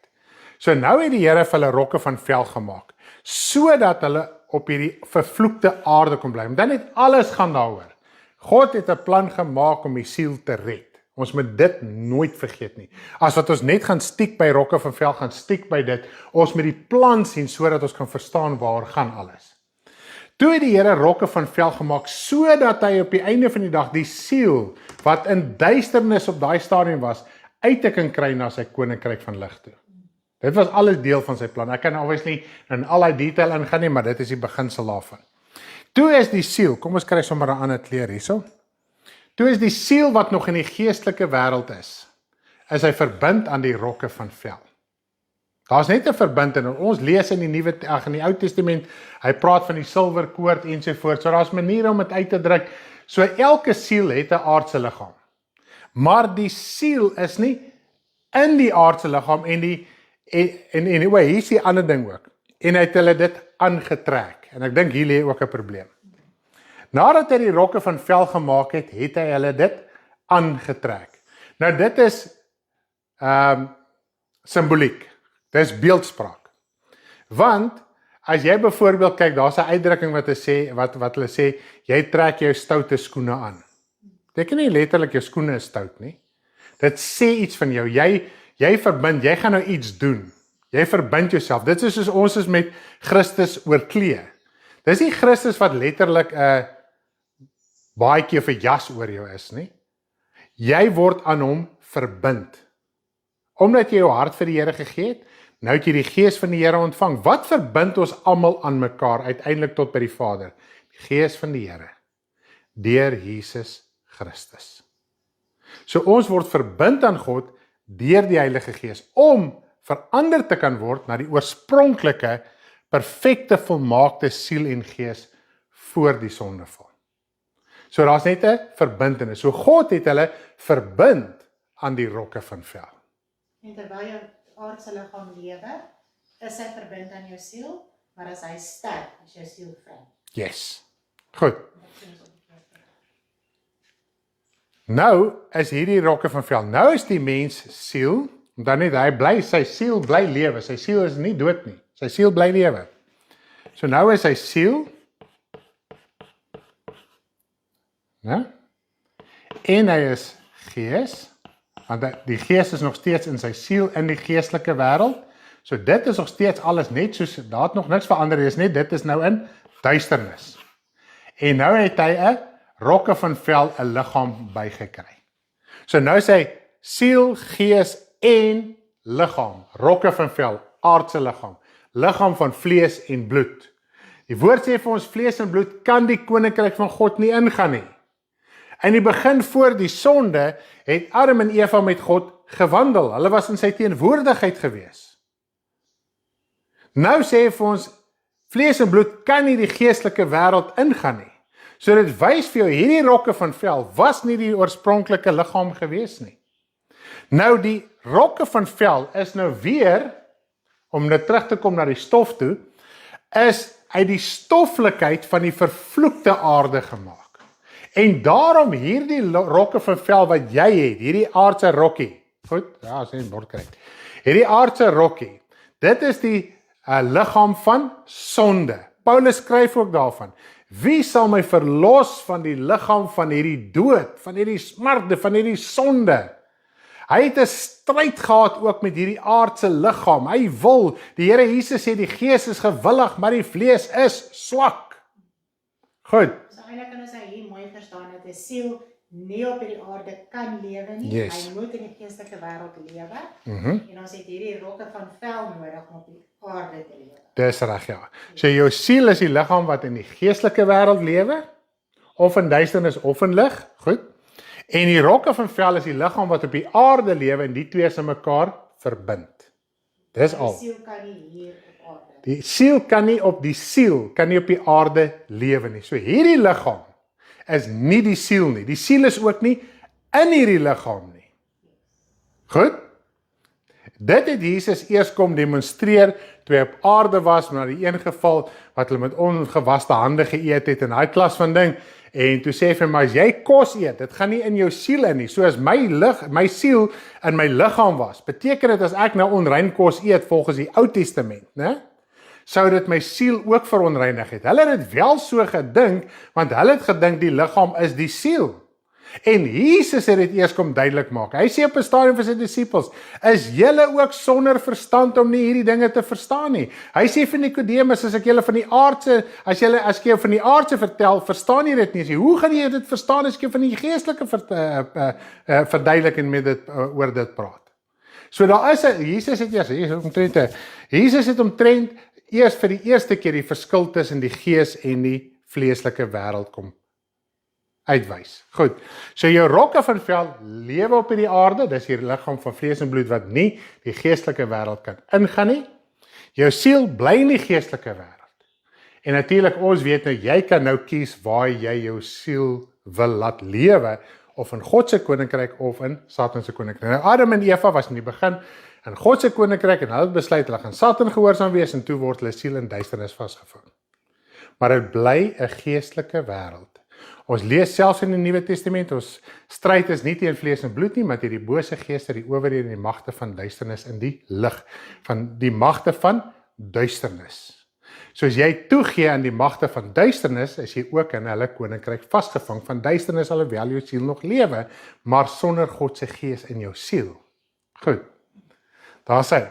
A: So nou het die Here vir hulle rokke van vel gemaak, sodat hulle op hierdie vervloekte aarde kon bly. Dan het alles gaan daaroor. God het 'n plan gemaak om die siel te red. Ons moet dit nooit vergeet nie. As wat ons net gaan stiek by rokke van vel, gaan stiek by dit, ons moet die plan sien, sodat ons kan verstaan waar gaan alles. Toe het die Here rokke van vel gemaak, sodat hy op die einde van die dag die siel, wat in duisternis op daai stadium was, uit te kan kry na sy koninkryk van lig toe. Dit was alles deel van sy plan. Ek kan obviously in al die detail ingaan nie, maar dit is die beginsel daarvan. Toe is die siel, kom ons kry sommer 'n ander kleur hierso. Toe is die siel wat nog in die geestelike wêreld is hy verbind aan die rokke van vel. Daar's net 'n verbintenis. Ons lees in die in die Ou Testament, hy praat van die silwerkoord ensovoorts. So daar's maniere om dit uit te druk. So elke siel het 'n aardse liggaam. Maar die siel is nie in die aardse liggaam en anyway, hier is die ander ding ook. En hy het hulle dit aangetrek. En ek dink hier lê ook 'n probleem. Nadat hy die rokke van vel gemaak het, het hy hulle dit aangetrek. Nou dit is simboliek. Dit is beeldspraak. Want as jy byvoorbeeld kyk, daar's 'n uitdrukking wat hulle sê, jy trek jou stoute skoene aan. Dit kan nie letterlik jou skoene is stout nie. Dit sê iets van jou. Jy verbind, jy gaan nou iets doen. Jy verbind jouself. Dit is soos ons is met Christus oorklee. Dis nie Christus wat letterlik 'n baadjie of 'n jas oor jou is nie. Jy word aan hom verbind. Omdat jy jou hart vir die Here gegee het, nou het jy die Gees van die Here ontvang. Wat verbind ons almal aan mekaar uiteindelik tot by die Vader? Die Gees van die Here deur Jesus Christus. So ons word verbind aan God deur die Heilige Gees om verander te kan word na die oorspronklike, perfekte, volmaakte siel en gees voor die sondeval. So daar's net 'n verbintenis. So God het hulle verbind aan die rokke van vel.
C: En terwyl jou aardse liggaam lewe, is hy verbind aan jou siel, maar as hy sterf, is jou siel vry.
A: Yes. Goed. Nou is hierdie rokke van vel. Nou is die mens siel, dan net hy bly, sy siel bly lewe. Sy siel is nie dood nie. Sy siel bly lewe. So nou is hy siel. Ja? En hy is gees, want die gees is nog steeds in sy siel in die geestelike wêreld. So dit is nog steeds alles net soos, daar het nog niks verander, dit is nou in duisternis. En nou het hy 'n rokke van vel 'n liggaam bygekry. So nou sê hy siel, gees en liggaam, rokke van vel, aardse liggaam van vlees en bloed. Die woord sê vir ons vlees en bloed kan die koninkryk van God nie ingaan nie. In die begin voor die sonde het Adam en Eva met God gewandel. Hulle was in sy teenwoordigheid gewees. Nou sê hy vir ons vlees en bloed kan nie die geestelike wêreld ingaan nie. So dit wys vir jou, hierdie rokke van vel was nie die oorspronklike liggaam gewees nie. Nou die rokke van vel is nou weer, om net terug te kom na die stof toe, is uit die stoflikheid van die vervloekte aarde gemaak. En daarom hierdie rokke van vel wat jy het, hierdie aardse rokkie, goed, ja, as jy 'n bord kry, hierdie aardse rokkie, dit is die liggaam van sonde. Paulus skryf ook daarvan, wie sal my verlos van die liggaam van hierdie dood, van hierdie smarte, van hierdie sonde? Hy het 'n stryd gehad ook met hierdie aardse liggaam. Hy wil, die Here Jesus sê die gees is gewillig, maar die vlees is swak. Goed.
C: So eintlik kan ons hier mooi verstaan dat 'n siel nie op hierdie aarde kan lewe nie.
A: Yes.
C: Hy moet in die geestelike wêreld lewe. En ons het hierdie rokke van vel nodig om op die aarde te lewe.
A: Dis reg, ja. So jou siel is die liggaam wat in die geestelike wêreld lewe, of in duisternis of in lig, goed. En die rokke van vel is die liggaam wat op die aarde lewe en die twee is aan mekaar verbind. Dis al.
C: Die siel kan nie hier op aarde.
A: Die siel kan nie op die aarde lewe nie. So hierdie liggaam is nie die siel nie. Die siel is ook nie in hierdie liggaam nie. Goed? Dit het Jesus eers kom demonstreer toe hy op aarde was, maar in die een geval wat hulle met ongewaste hande geëet het en daai klas van ding. En toe sê hy vir my, as jy kos eet, dit gaan nie in jou siel in nie. So as my siel in my liggaam was, beteken dit as ek nou onrein kos eet volgens die Ou Testament, né? sou dit my siel ook veronreinig het. Hulle het dit wel so gedink, want hulle het gedink die liggaam is die siel. En Jesus het dit eers kom duidelik maak. Hy sê op 'n stadium vir sy disippels, is julle ook sonder verstand om nie hierdie dinge te verstaan nie? Hy sê vir Nikodemus, as ek julle van die aardse, as ek jou van die aardse vertel, verstaan jy dit nie. Hoe gaan jy dit verstaan as ek jou van die geestelike verduidelik en met dit oor dit praat? So daar is Jesus het omtrent eers vir die eerste keer die verskil tussen die gees en die vleeslike wêreld kom uitwys. Goed, so jou rokke van vel lewe op hierdie aarde, dis hier liggaam van vlees en bloed wat nie die geestelike wêreld kan ingaan nie. Jou siel bly in die geestelike wêreld. En natuurlik ons weet nou, jy kan nou kies waar jy jou siel wil laat lewe, of in God se koninkryk of in Satan se koninkryk. Nou Adam en Eva was in die begin in God se koninkryk en hulle het besluit hulle gaan Satan gehoorsaam wees en toe word hulle siel in duisternis vasgevang. Maar dit bly 'n geestelike wêreld. Ons lees selfs in die Nuwe Testament, ons stryd is nie teen vlees en bloed nie, maar teen die bose geeste, die owerhede en die magte van duisternis in die lig, van die magte van duisternis. So as jy toegee aan die magte van duisternis, is jy ook in hulle koninkryk vasgevang van duisternis, alhoewel jou siel nog lewe, maar sonder God se gees in jou siel. Goed, daar sê.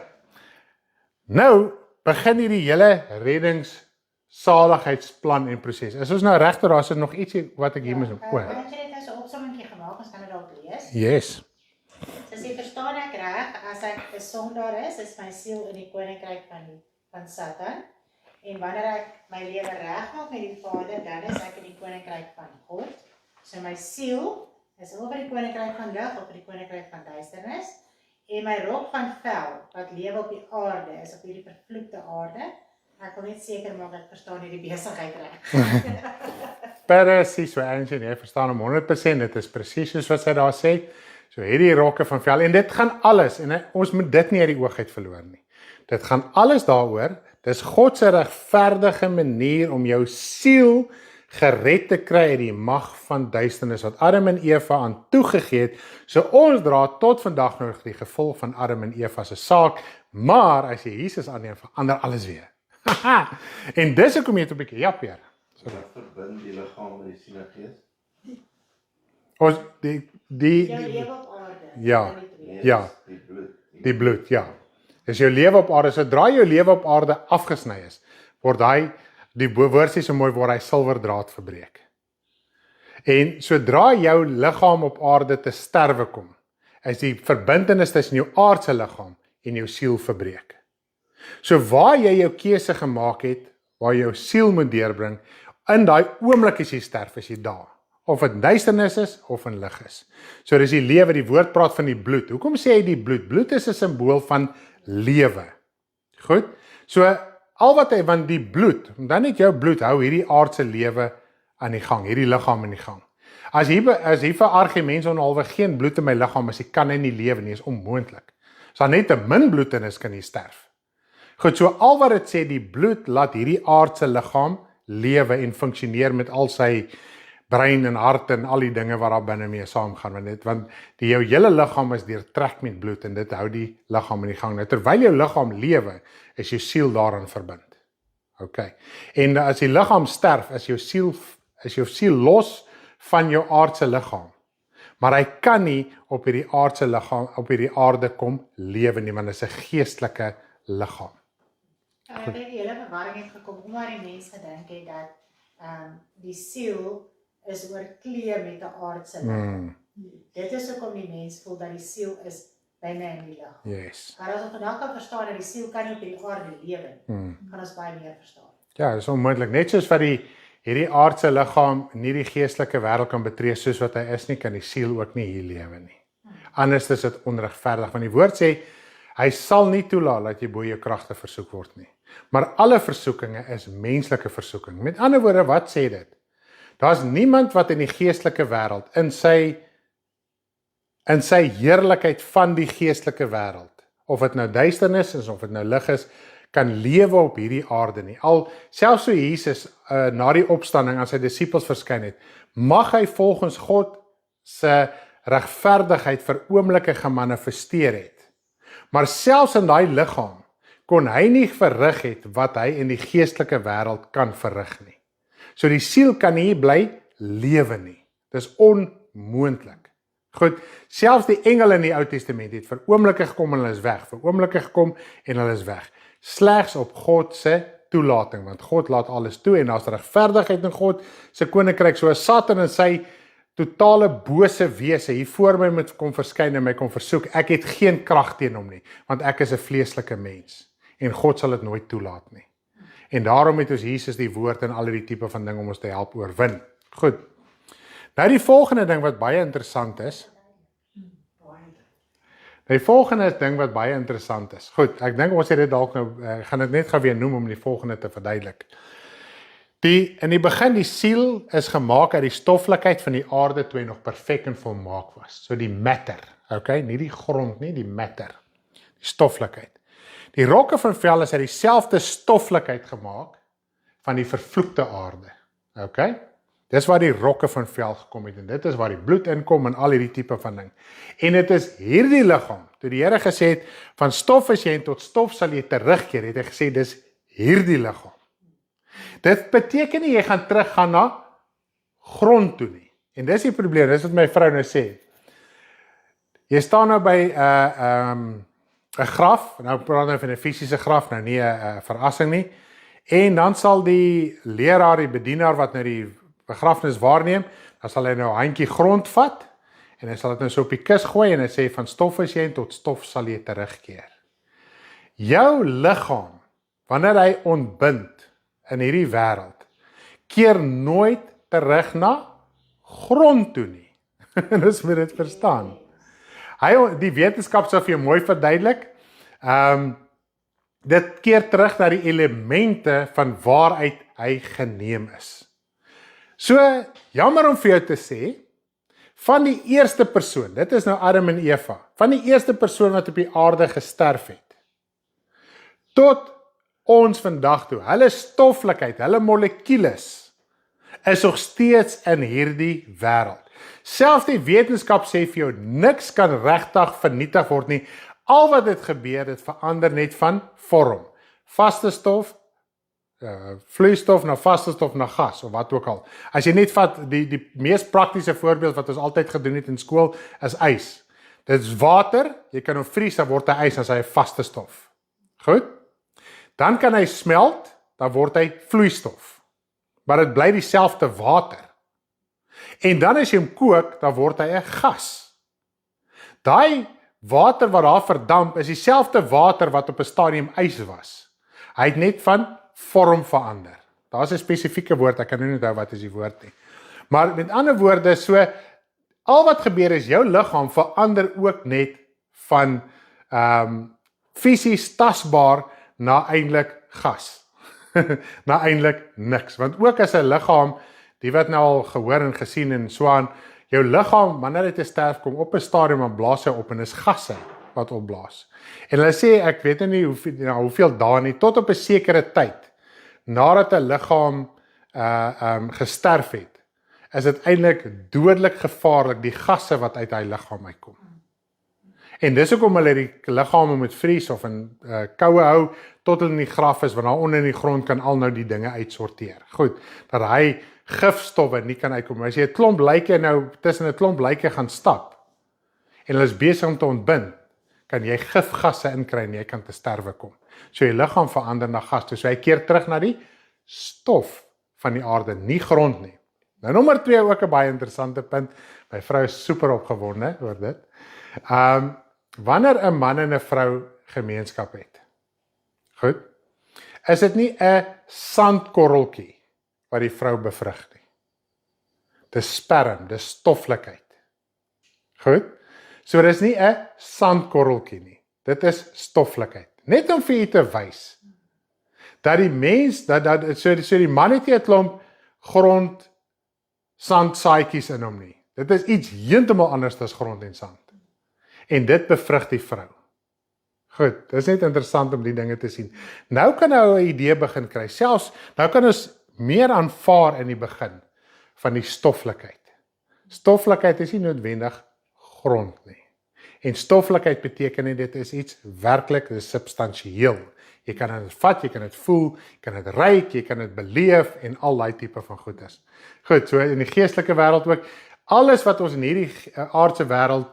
A: Nou begin hierdie hele reddingssaligheidsplan en proses. Is ons nou regter, daar is nog ietsie wat ek hier moet
C: Wat jy net nou so 'n opsommingkie gemaak, ons kan dit dalk lees.
A: Yes.
C: Dus jy verstaan ek reg, as ek 'n sondaar is my siel in die koninkryk van Satan. En wanneer ek my lewe regmaak met die Vader, dan is ek in die koninkryk van God. So my siel is of in die koninkryk van lig of in die koninkryk van duisternis. En my rok van vel, wat lewe op die aarde, is op hierdie vervloekte aarde. Ek wil net seker maak ek verstaan hierdie besigheid reg.
A: Presies, so Angie, jy verstaan hom 100%, dit is presies soos wat sy daar sê. So hierdie rokke van vel, en dit gaan alles, en ons moet dit nie uit die oog uit verloor nie. Dit gaan alles daaroor, dis God se regverdige manier om jou siel gered te kry uit die mag van duisternis wat Adam en Eva aan toegegee het. So ons dra tot vandag nog die gevolg van Adam en Eva se saak, maar as jy Jesus aanneem, verander alles weer. En dis hoekom jy het 'n bietjie, ja Pierre.
E: Wat verbind die liggaam met die siel en gees?
A: Ons
C: Jou lewe op aarde.
A: Ja. Ja.
E: Die bloed.
A: Die bloed, ja. Dis jou lewe op aarde, sodra jou lewe op aarde afgesny is, word hy, die woord sê so mooi, word hy silwerdraad verbreek. En sodra jou liggaam op aarde te sterwe kom, is die verbintenis tussen jou aardse liggaam en jou siel verbreek. So waar jy jou keuse gemaak het, waar jou siel moet deurbring, in daai oomblik as jy sterf, is jy daar. Of dit duisternis is, of in lig is. So dis die lewe, die woord praat van die bloed. Hoekom sê hy die bloed? Bloed is 'n simbool van lewe. Goed? So, al wat hy, want die bloed, dan net jou bloed hou hierdie aardse lewe aan die gang, hierdie liggaam in die gang. As hier vir argumente onhalwe geen bloed in my liggaam is, kan hy nie lewe nie, is onmoontlik. As daar net 'n min bloed in is, kan hy sterf. Goed, so al wat dit sê, die bloed laat hierdie aardse liggaam lewe en funksioneer met al sy brein en hart en al die dinge wat daar binne mee saamgaan, want die jou hele liggaam is deurtrek met bloed en dit hou die liggaam in die gang. Nou, terwyl jou liggaam lewe, is jou siel daaraan verbind. OK. En as die liggaam sterf, is jou siel los van jou aardse liggaam. Maar hy kan nie op hierdie aardse liggaam, op hierdie aarde kom lewe nie, want dit is 'n geestelike liggaam.
C: Ek dink die hele verwarring het gekom omdat die mens gedink het dat die siel is oorklee met 'n aardse liggaam. Dit is hoekom die mens voel dat die siel is binne in die liggaam.
A: Yes.
C: Maar as ons vandag kan verstaan dat die siel kan nie op die aarde lewe, gaan ons baie meer verstaan.
A: Ja, dit is onmoontlik. Net soos wat hierdie aardse liggaam nie die geestelike wêreld kan betree soos wat hy is nie, kan die siel ook nie hier lewe nie. Anders is dit onregverdig, want die woord sê, hy sal nie toelaat dat jy bo jou kragte versoek word nie. Maar alle versoekinge is menslike versoeking. Met ander woorde, wat sê dit? Daar's niemand wat in die geestelike wêreld, in sy heerlikheid van die geestelike wêreld, of dit nou duisternis is, of dit nou lig is, kan lewe op hierdie aarde nie. Al selfs so Jesus na die opstanding aan sy disippels verskyn het, mag hy volgens God se regverdigheid vir oomblikke gemanifesteer het. Maar selfs in daai liggaam kon hy nie verrig het wat hy in die geestelike wêreld kan verrig nie. So die siel kan nie bly lewe nie. Dis onmoontlik. Goed, selfs die engele in die Ou Testament het vir oomblikke gekom en hulle is weg, vir oomblikke gekom en hulle is weg. Slegs op God se toelating, want God laat alles toe en daar's regverdigheid in God se koninkryk, so as Satan en sy totale bose wese hier voor my moet kom verskyn en my kom versoek, ek het geen krag teen hom nie, want ek is 'n vleeslike mens en God sal dit nooit toelaat nie. En daarom het ons Jesus die woord en al die tipe van ding om ons te help oorwin. Goed. Nou die volgende ding wat baie interessant is. Goed, ek dink ons het dit dalk nou, gaan dit net gou weer noem om die volgende te verduidelik. In die begin, die siel is gemaak uit die stoffelikheid van die aarde toe hy nog perfek en volmaak was. So die matter, okay? Nie die grond nie, die matter. Die stoffelikheid. Die rokke van vel is uit dieselfde stoffelikheid gemaak van die vervloekte aarde. Okay? Dis waar die rokke van vel gekom het en dit is waar die bloed inkom en al hierdie tipe van ding. En dit is hierdie liggaam, toe die Here gesê het, van stof is jy en tot stof sal jy terugkeer, het hy gesê, dis hierdie liggaam. Dit beteken nie jy gaan teruggaan na grond toe nie. En dis die probleem, dis wat my vrou nou sê. Jy staan nou by 'n graf, nou praat nou van 'n fisiese graf, nou nie 'n verrassing nie. En dan sal die leraar, die bedienaar wat nou die begrafnis waarneem, dan sal hy nou 'n handjie grond vat en hy sal dit nou so op die kus gooi en hy sê van stof is jy en tot stof sal jy terugkeer. Jou liggaam, wanneer hy ontbind in hierdie wêreld, keer nooit terug na grond toe nie. Dis moet dit verstaan. Die wetenskap sal vir jou mooi verduidelik. Dit keer terug na die elemente van waaruit hy geneem is. So, jammer om vir jou te sê, van die eerste persoon, dit is nou Adam en Eva, van die eerste persoon wat op die aarde gesterf het, tot ons vandag toe, hulle stoflikheid, hulle molekules, is nog steeds in hierdie wêreld. Selfs die wetenskap sê vir jou, niks kan regtig vernietig word nie. Al wat dit gebeur, dit verander net van vorm. Vaste stof, vloeistof na vaste stof na gas, of wat ook al. As jy net vat, die mees praktiese voorbeeld wat ons altyd gedoen het in skool, is ys. Dit is water, jy kan hom vries, dan word hy ys, as hy 'n vaste stof. Goed? Dan kan hy smelt, dan word hy vloeistof. Maar dit bly dieselfde water. En dan as jy hom kook, dan word hy 'n gas. Daai water wat daar verdamp, is dieselfde water wat op 'n stadium ys was. Hy het net van vorm verander. Daar's 'n spesifieke woord, ek kan nie onthou wat is die woord nie. Maar met ander woorde, so, al wat gebeur is, jou liggaam verander ook net van fisies tasbaar na eintlik gas. Na eintlik niks. Want ook as 'n liggaam, die wat nou al gehoor en gesien en so aan, jou liggaam, wanneer dit te sterf kom, op 'n stadium en blaas hy op en is gasse wat opblaas. En hulle sê, ek weet nie hoeveel dae nie, tot op 'n sekere tyd, nadat 'n liggaam gesterf het, is dit eintlik dodelik gevaarlik, die gasse wat uit hy liggaam uitkom. En dis hoekom hulle die liggame moet vries of in koue hou, tot hulle in die graf is, want daar onder in die grond kan al nou die dinge uitsorteer. Goed, dat hy gifstowwe nie kan uitkom. As jy 'n klomp lyke nou tussen 'n klomp lyke gaan stap, en hulle is besig om te ontbind, kan jy gifgasse inkry en jy kan te sterwe kom. So jy liggaam verander na gas, so hy keer terug na die stof van die aarde, nie grond nie. Nou nommer 2 ook 'n baie interessante punt, my vrou is super opgewonde oor dit. Wanneer 'n man en 'n vrou gemeenskap het, goed, is dit nie 'n sandkorreltjie wat die vrou bevrug nie. Dis sperm, dis stoflikheid. Goed? So dis nie 'n sandkorreltjie nie. Dit is stoflikheid. Net om vir u te wys dat die mens, so die man het nie 'n klomp grond sandsaadjies in hom nie. Dit is iets heeltemal anders as grond en sand. En dit bevrug die vrou. Goed, dit is net interessant om die dinge te sien. Nou kan nou 'n idee begin kry. Selfs, nou kan ons meer aanvaar in die begin van die stoflikheid. Stoflikheid is nie noodwendig grond nie. En stoffelikheid beteken nie, dit is iets werklik, dit is substansieel. Jy kan dit vat, jy kan dit voel, jy kan dit ruik, jy kan dit beleef en al daai tipe van goed is. Goed, so in die geestelike wêreld ook, alles wat ons in hierdie aardse wêreld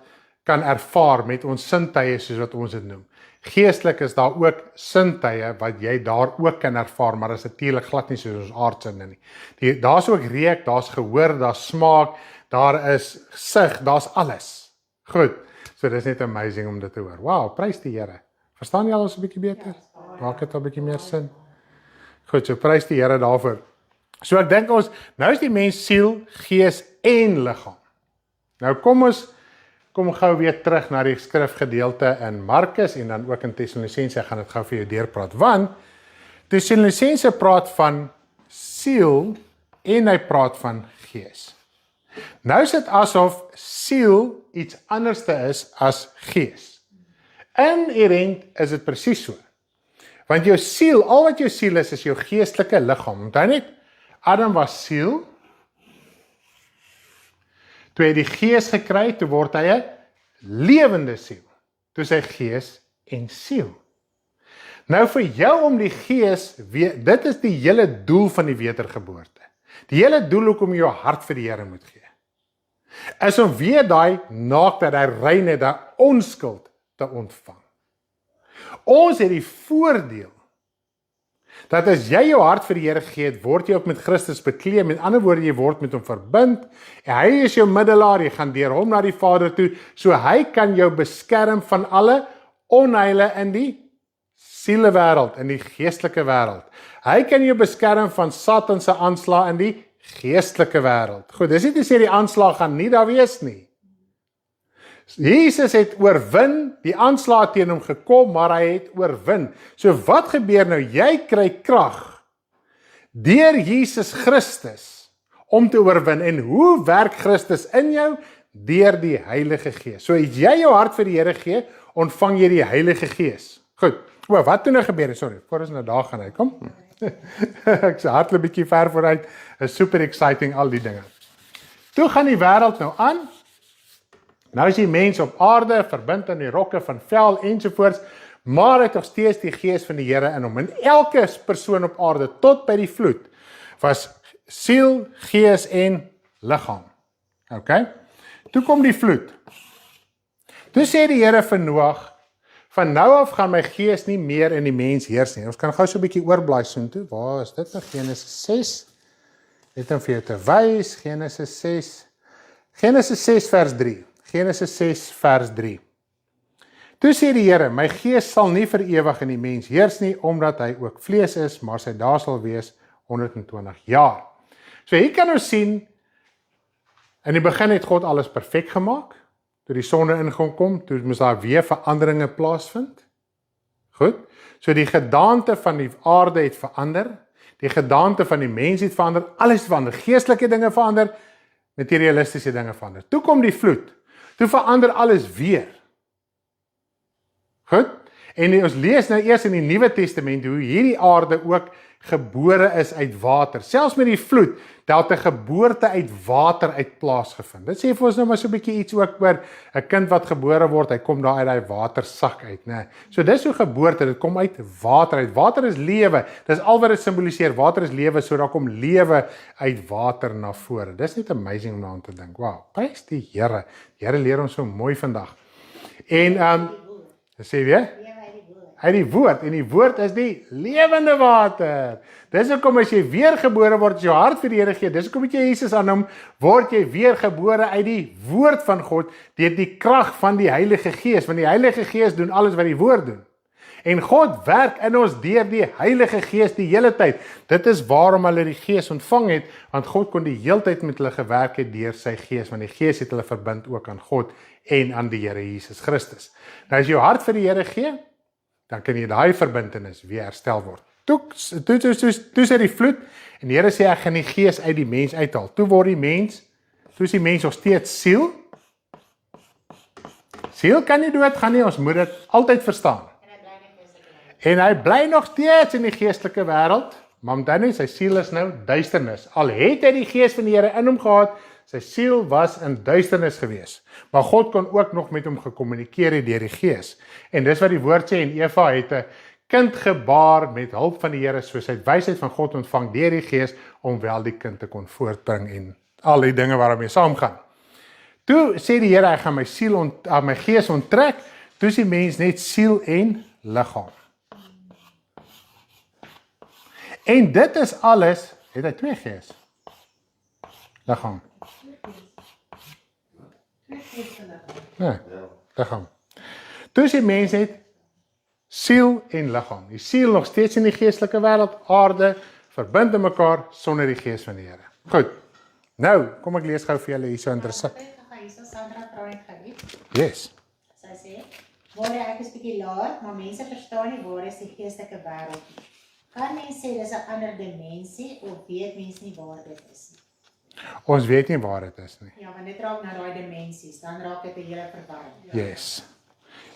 A: kan ervaar met ons sintuie soos wat ons dit noem. Geestelik is daar ook sintuie wat jy daar ook kan ervaar, maar is natuurlik glad nie soos ons aardse nie. Daar's ook reuk, daar's gehoor, daar's smaak, daar is sig, daar's alles. Goed, so dis net amazing om dit te hoor. Wow, prys die Here. Verstaan jy al ons 'n bietjie beter? Maak dit 'n bietjie meer sin? Goed, so prys die Here daarvoor. So ek dink nou is die mens siel, gees en liggaam. Nou kom gou weer terug na die skrifgedeelte in Markus en dan ook in Tessalonisense, ek gaan dit gou vir jou deurpraat, want Tessalonisense praat van siel en hy praat van gees. Nou is dit asof siel iets anderste is as gees. Inherent is dit presies so. Want jou siel, al wat jou siel is jou geestelike liggaam. Onthou net, Adam was siel, toe hy die gees gekry, toe word hy 'n lewende siel. Toe sy gees en siel. Nou vir jou om die gees, dit is die hele doel van die wedergeboorte. Die hele doel hoekom jy jou hart vir die Here moet gee, is om weer daai naaktheid, daai reinheid, daai onskuld te ontvang. Ons het die voordeel dat as jy jou hart vir die Here gee, word jy ook met Christus bekleed. Met ander woorde, jy word met hom verbind. En hy is jou middelaar, jy gaan deur hom na die Vader toe, so hy kan jou beskerm van alle onheile in die sielewêreld, in die geestelike wêreld. Hy kan jou beskerm van Satan se aanslag in die geestelike wêreld. Goed, dis nie te sê die aanslag gaan nie daar wees nie. Jesus het oorwin, die aanslag teen hom gekom, maar hy het oorwin. So wat gebeur nou? Jy kry krag deur Jesus Christus om te oorwin. En hoe werk Christus in jou? Deur die Heilige Gees. So as jy jou hart vir die Here gee, ontvang jy die Heilige Gees. Goed, wat toe nou gebeur? Sorry, voor ons nou daar gaan uitkom. Ek sê hardloop 'n bietjie ver vooruit, is super exciting al die dinge. Toe gaan die wêreld nou aan. Nou is die mens op aarde, verbind aan die rokke van vel ensovoorts, maar hy het nog steeds die gees van die Here in hom. En elke persoon op aarde, tot by die vloed, was siel, gees en liggaam. Okay? Toe kom die vloed. Toe sê die Here vir Noag, van nou af gaan my gees nie meer in die mens heers nie. Ons kan gou so 'n bietjie oorblaai soontoe. Waar is dit nou? Genesis 6. Net om vir jou te wys, Genesis 6. Genesis 6 vers 3. Genesis 6 vers 3. Toe sê die Here, my gees sal nie vir ewig in die mens heers nie, omdat hy ook vlees is, maar sy dae sal wees 120 jaar. So hier kan ons sien, in die begin het God alles perfek gemaak, toe die sonde ingekom, toe moes daar weer veranderinge plaasvind. Goed, so die gedaante van die aarde het verander, die gedaante van die mens het verander, alles verander, geestelike dinge verander, materialistiese dinge verander. Toe kom die vloed, toe verander alles weer. Goed, en ons lees nou eers in die Nuwe Testament hoe hierdie aarde ook gebore is uit water. Selfs met die vloed, daar het 'n geboorte uit water uit plaasgevind. Dit sê vir ons nou maar so 'n bietjie iets ook oor 'n kind wat gebore word, hy kom daar uit daai watersak uit, né? So dis hoe geboorte, dit kom uit water uit. Water is lewe. Dis al wat dit simboliseer. Water is lewe, so daar kom lewe uit water na vore. Dis net amazing om daaraan te dink. Wow, prys die Here. Die Here leer ons so mooi vandag. En sê weer? Uit die woord, en die woord is die lewende water. Dis hoekom as jy weergebore word, as jou hart vir die Here gee, dis hoekom jy Jesus aanneem, word jy weergebore uit die woord van God, deur die krag van die Heilige Gees, want die Heilige Gees doen alles wat die woord doen. En God werk in ons deur die Heilige Gees die hele tyd. Dit is waarom hulle die Gees ontvang het, want God kon die hele tyd met hulle gewerk het deur sy Gees, want die Gees het hulle verbind ook aan God en aan die Here Jesus Christus. Nou as jy jou hart vir die Here gee, dan kan jy daai verbintenis weer herstel word. Toe sê die vloed, en die Here sê, ek gaan die gees uit die mens uithaal. Toe is die mens nog steeds siel. Siel kan nie doodgaan nie, ons moet dit altyd verstaan. En hy bly nog steeds in die geestelike wêreld, maar dan sy siel is nou duisternis. Al het hy die gees van die Here in hom gehad, sy siel was in duisternis gewees, maar God kon ook nog met hom gekommunikeer het deur die Gees. En dis wat die woord sê, en Eva het 'n kind gebaar met hulp van die Here, soos hy het wysheid van God ontvang deur die Gees, om wel die kind te kon voortbring en al die dinge waarmee saamgaan. Toe sê die Here, hy gaan my gees onttrek, toe is die mens net siel en liggaam. En dit is alles, het hy 2 gees? Liggaam. Nee, liggaam. Toe is die mens net siel en liggaam. Die siel nog steeds in die geestelike wêreld, aarde, verbind in mekaar sonder die gees van die Here. Goed. Nou, kom ek lees gou vir julle hier so interessant.
C: Sandra vra net gou.
A: Yes.
C: Sy sê, "Môre ek is bietjie laat, maar mense verstaan nie waar is die geestelike wêreld nie. Kan mens sê dis 'n ander dimensie of weet mens nie waar dit is nie?"
A: Ons weet nie waar dit is nie.
C: Ja, want dit raak na daai dimensies, dan raak dit 'n hele verwarring.
A: Yes.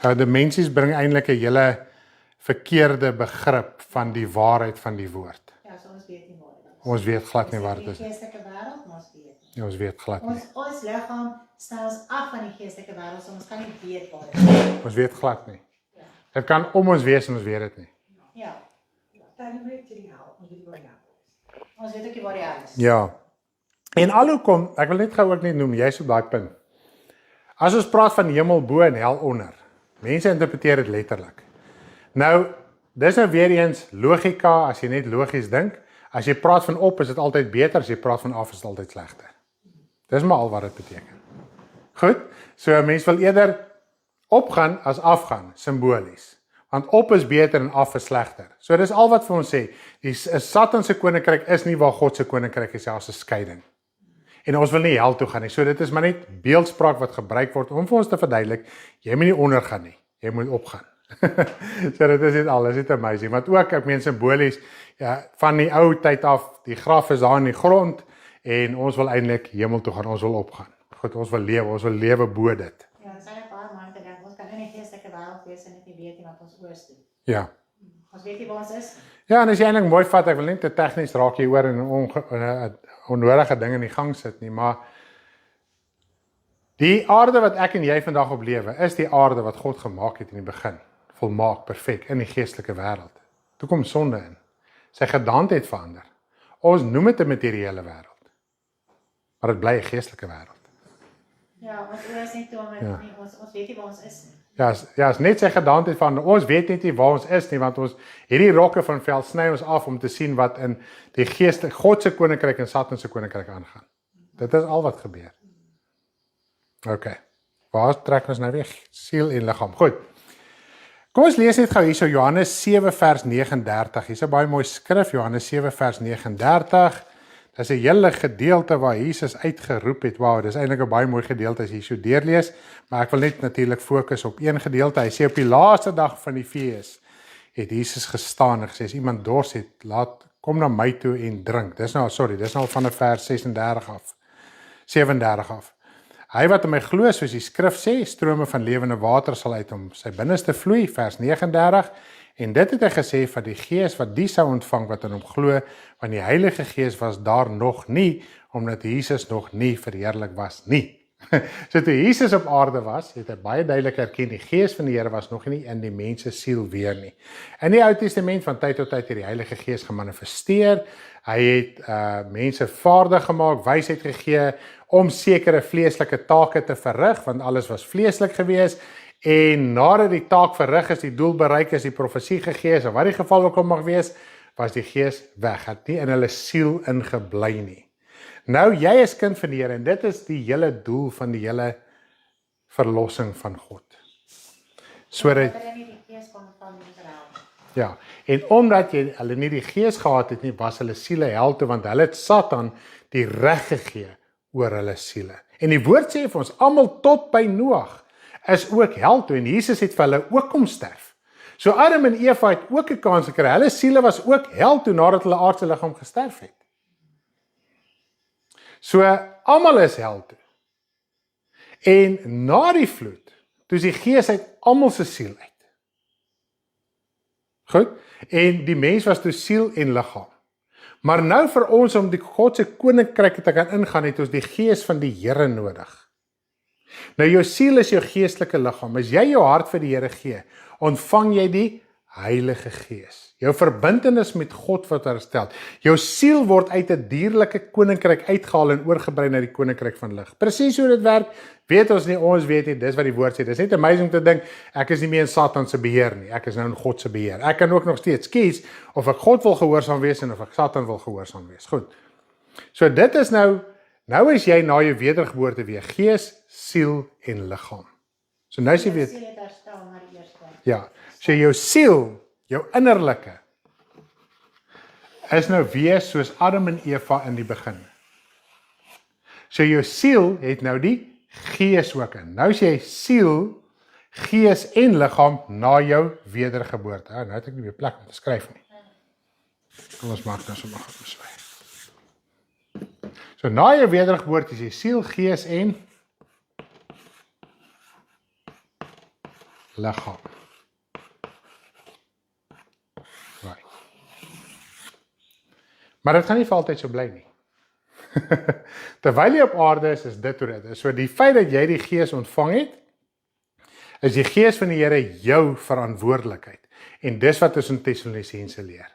A: Ja, dimensies bring eintlik 'n hele verkeerde begrip van die waarheid van die woord.
C: Ja, so ons weet nie waar dit is.
A: Ons weet glad nie waar dit is
C: Die
A: nie.
C: geestelike wêreld, maar ons weet nie.
A: Ja, ons weet glad nie.
C: Ons liggaam stel ons af van die geestelike wêreld, so ons kan nie weet waar dit is.
A: Ons weet glad nie. Dit kan om ons wees en ons weet dit nie.
C: Ja,
D: Dan weet jy die hel, ons weet nie waar die hel is.
C: ons weet ook nie waar die hel is.
A: Ja. En alhoekom, ek wil net gou ook net noem, jy's op daai punt. As ons praat van hemel bo en hel onder, mense interpreteer dit letterlik. Nou, dis nou weer eens logika, as jy net logies dink. As jy praat van op, is dit altyd beter, as jy praat van af, is dit altyd slegter. Dis maar al wat dit beteken. Goed, so 'n mens wil eerder opgaan as afgaan, simbolies. Want op is beter en af is slegter. So dis al wat vir ons sê, die Satan se koninkryk is nie waar God se koninkryk is, selfs 'n skeiding. En ons wil nie hel toe gaan nie. So dit is maar net beeldspraak wat gebruik word om vir ons te verduidelik, jy moet nie ondergaan nie, jy moet opgaan. So dit is net alles, dit is amazing. Want ook, ek meen simbolies, ja, van die ou tyd af, die graf is daar in die grond en ons wil eintlik hemel toe gaan, ons wil opgaan. Goed, ons wil lewe bo dit.
C: Ja, dan sê 'n paar maande dink ons kan in die geestelike wêreld wees en net nie weet nie wat ons oors doen.
A: Ja.
C: Ons weet nie waar ons is nie.
A: Ja, en as jy eintlik mooi vat, ek wil net te tegnies raak hier oor en onnodige dinge in die gang sit nie, maar die aarde wat ek en jy vandag op lewe, is die aarde wat God gemaak het in die begin. Volmaak, perfek, in die geestelike wêreld. Toe kom sonde in. Sy gedagte het verander. Ons noem dit 'n materiële wêreld. Maar dit bly 'n geestelike wêreld.
C: Ja, ons oor is nie toe om dit nie, ons weet nie waar ons is nie.
A: Ja, is net sy gedagte het verander. Ons weet net nie waar ons is nie, want ons hierdie rokke van vel sny ons af om te sien wat in die gees, God se koninkryk en Satan se koninkryk aangaan. Dit is al wat gebeur. OK. Waar trek ons nou weg? Siel en liggaam. Goed. Kom ons lees net gou hierso Johannes 7 vers 39. Hier's 'n baie mooi skrif, Johannes 7 vers 39. Dis 'n hele gedeelte waar Jesus uitgeroep het. Wow, dis eintlik 'n baie mooi gedeelte as jy so deurlees, maar ek wil net natuurlik fokus op een gedeelte. Hy sê op die laaste dag van die fees het Jesus gestaan en gesê as iemand dors het, kom na my toe en drink. Dis nou van vers 36 af. 37 af. Hy wat in my glo, soos die skrif sê, strome van lewende water sal uit hom sy binneste vloei, vers 39. En dit het hy gesê van die Gees wat die sou ontvang wat in hom glo, want die Heilige Gees was daar nog nie, omdat Jesus nog nie verheerlik was nie. So toe Jesus op aarde was, het hy baie duidelik erken, die Gees van die Here was nog nie in die mens se siel weer nie. In die Ou Testament van tyd tot tyd het die Heilige Gees gemanifesteer. Hy het mense vaardig gemaak, wysheid gegee om sekere vleeslike take te verrig, want alles was vleeslik geweest. En nadat die taak verrig is, die doel bereik is, die profesie gegee is, of wat die geval ook al mag wees, was die Gees weg, het nie in hulle siel ingebly nie. Nou, jy is kind van die Here, en dit is die hele doel van die hele verlossing van God. Sodat
C: Dat hulle nie die Gees kon van Israel.
A: ja, en omdat hulle nie die Gees gehad het nie, was hulle siele hel toe, want hulle het Satan die reg gegee oor hulle siele. En die woord sê vir ons, almal tot by Noag is ook hel toe, en Jesus het vir hulle ook kom sterf. So Adam en Eva het ook 'n kans gekry, hulle siele was ook hel toe, nadat hulle aardse liggaam gesterf het. So, almal is hel toe. En na die vloed, toe is die Gees uit almal se siel uit. Goed? En die mens was toe siel en liggaam. Maar nou vir ons om die God se koninkryk te kan ingaan, het ons die gees van die Here nodig. Nou jou siel is jou geestelike liggaam. As jy jou hart vir die Here gee, ontvang jy die Heilige Gees. Jou verbintenis met God word herstel. Jou siel word uit 'n dierlike koninkryk uitgehaal en oorgebrei na die koninkryk van lig. Presies hoe dit werk, weet ons nie, ons weet nie, dis wat die woord sê. Dis net amazing om te dink, ek is nie meer in Satan se beheer nie, ek is nou in God se beheer. Ek kan ook nog steeds kies of ek God wil gehoorsaam wees en of ek Satan wil gehoorsaam wees. Goed. So dit is nou is jy na jou wedergeboorte weer gees, siel en liggaam. So nou is jy weet.
C: Siel het herstel na die eerste.
A: Ja, so jou siel, jou innerlike, is nou weer soos Adam en Eva in die begin. So jou siel het nou die gees ook in. Nou is jy siel, gees en liggaam na jou wedergeboorte. Nou het ek nie meer plek om te skryf nie. Kom ons maak nou sommer gou so. So na jou wedergeboorte is jy siel, gees en liggaam. Right. Maar dit gaan nie vir altyd so bly nie. Terwyl jy op aarde is dit hoe dit is. So die feit dat jy die gees ontvang het, is die gees van die Here jou verantwoordelikheid. En dis wat ons in Tessalonisense leer.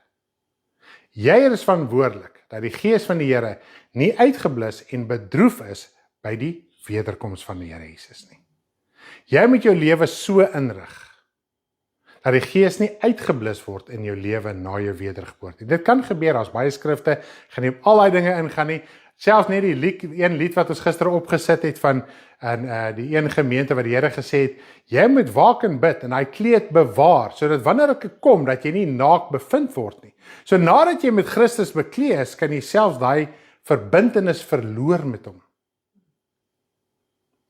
A: Jy is verantwoordelik dat die gees van die Here nie uitgeblus en bedroef is by die wederkoms van die Here Jesus nie. Jy moet jou lewe so inrig dat die gees nie uitgeblus word in jou lewe na jou wedergeboorte. Dit kan gebeur, as baie skrifte, gaan nie op al die dinge ingaan nie, selfs net die een lied wat ons gister opgesit het van die een gemeente wat die Here gesê het, jy moet waak en bid en hy kleed bewaar, sodat wanneer ek kom, dat jy nie naak bevind word nie. So nadat jy met Christus bekleed is, kan jy selfs daai verbintenis verloor met hom.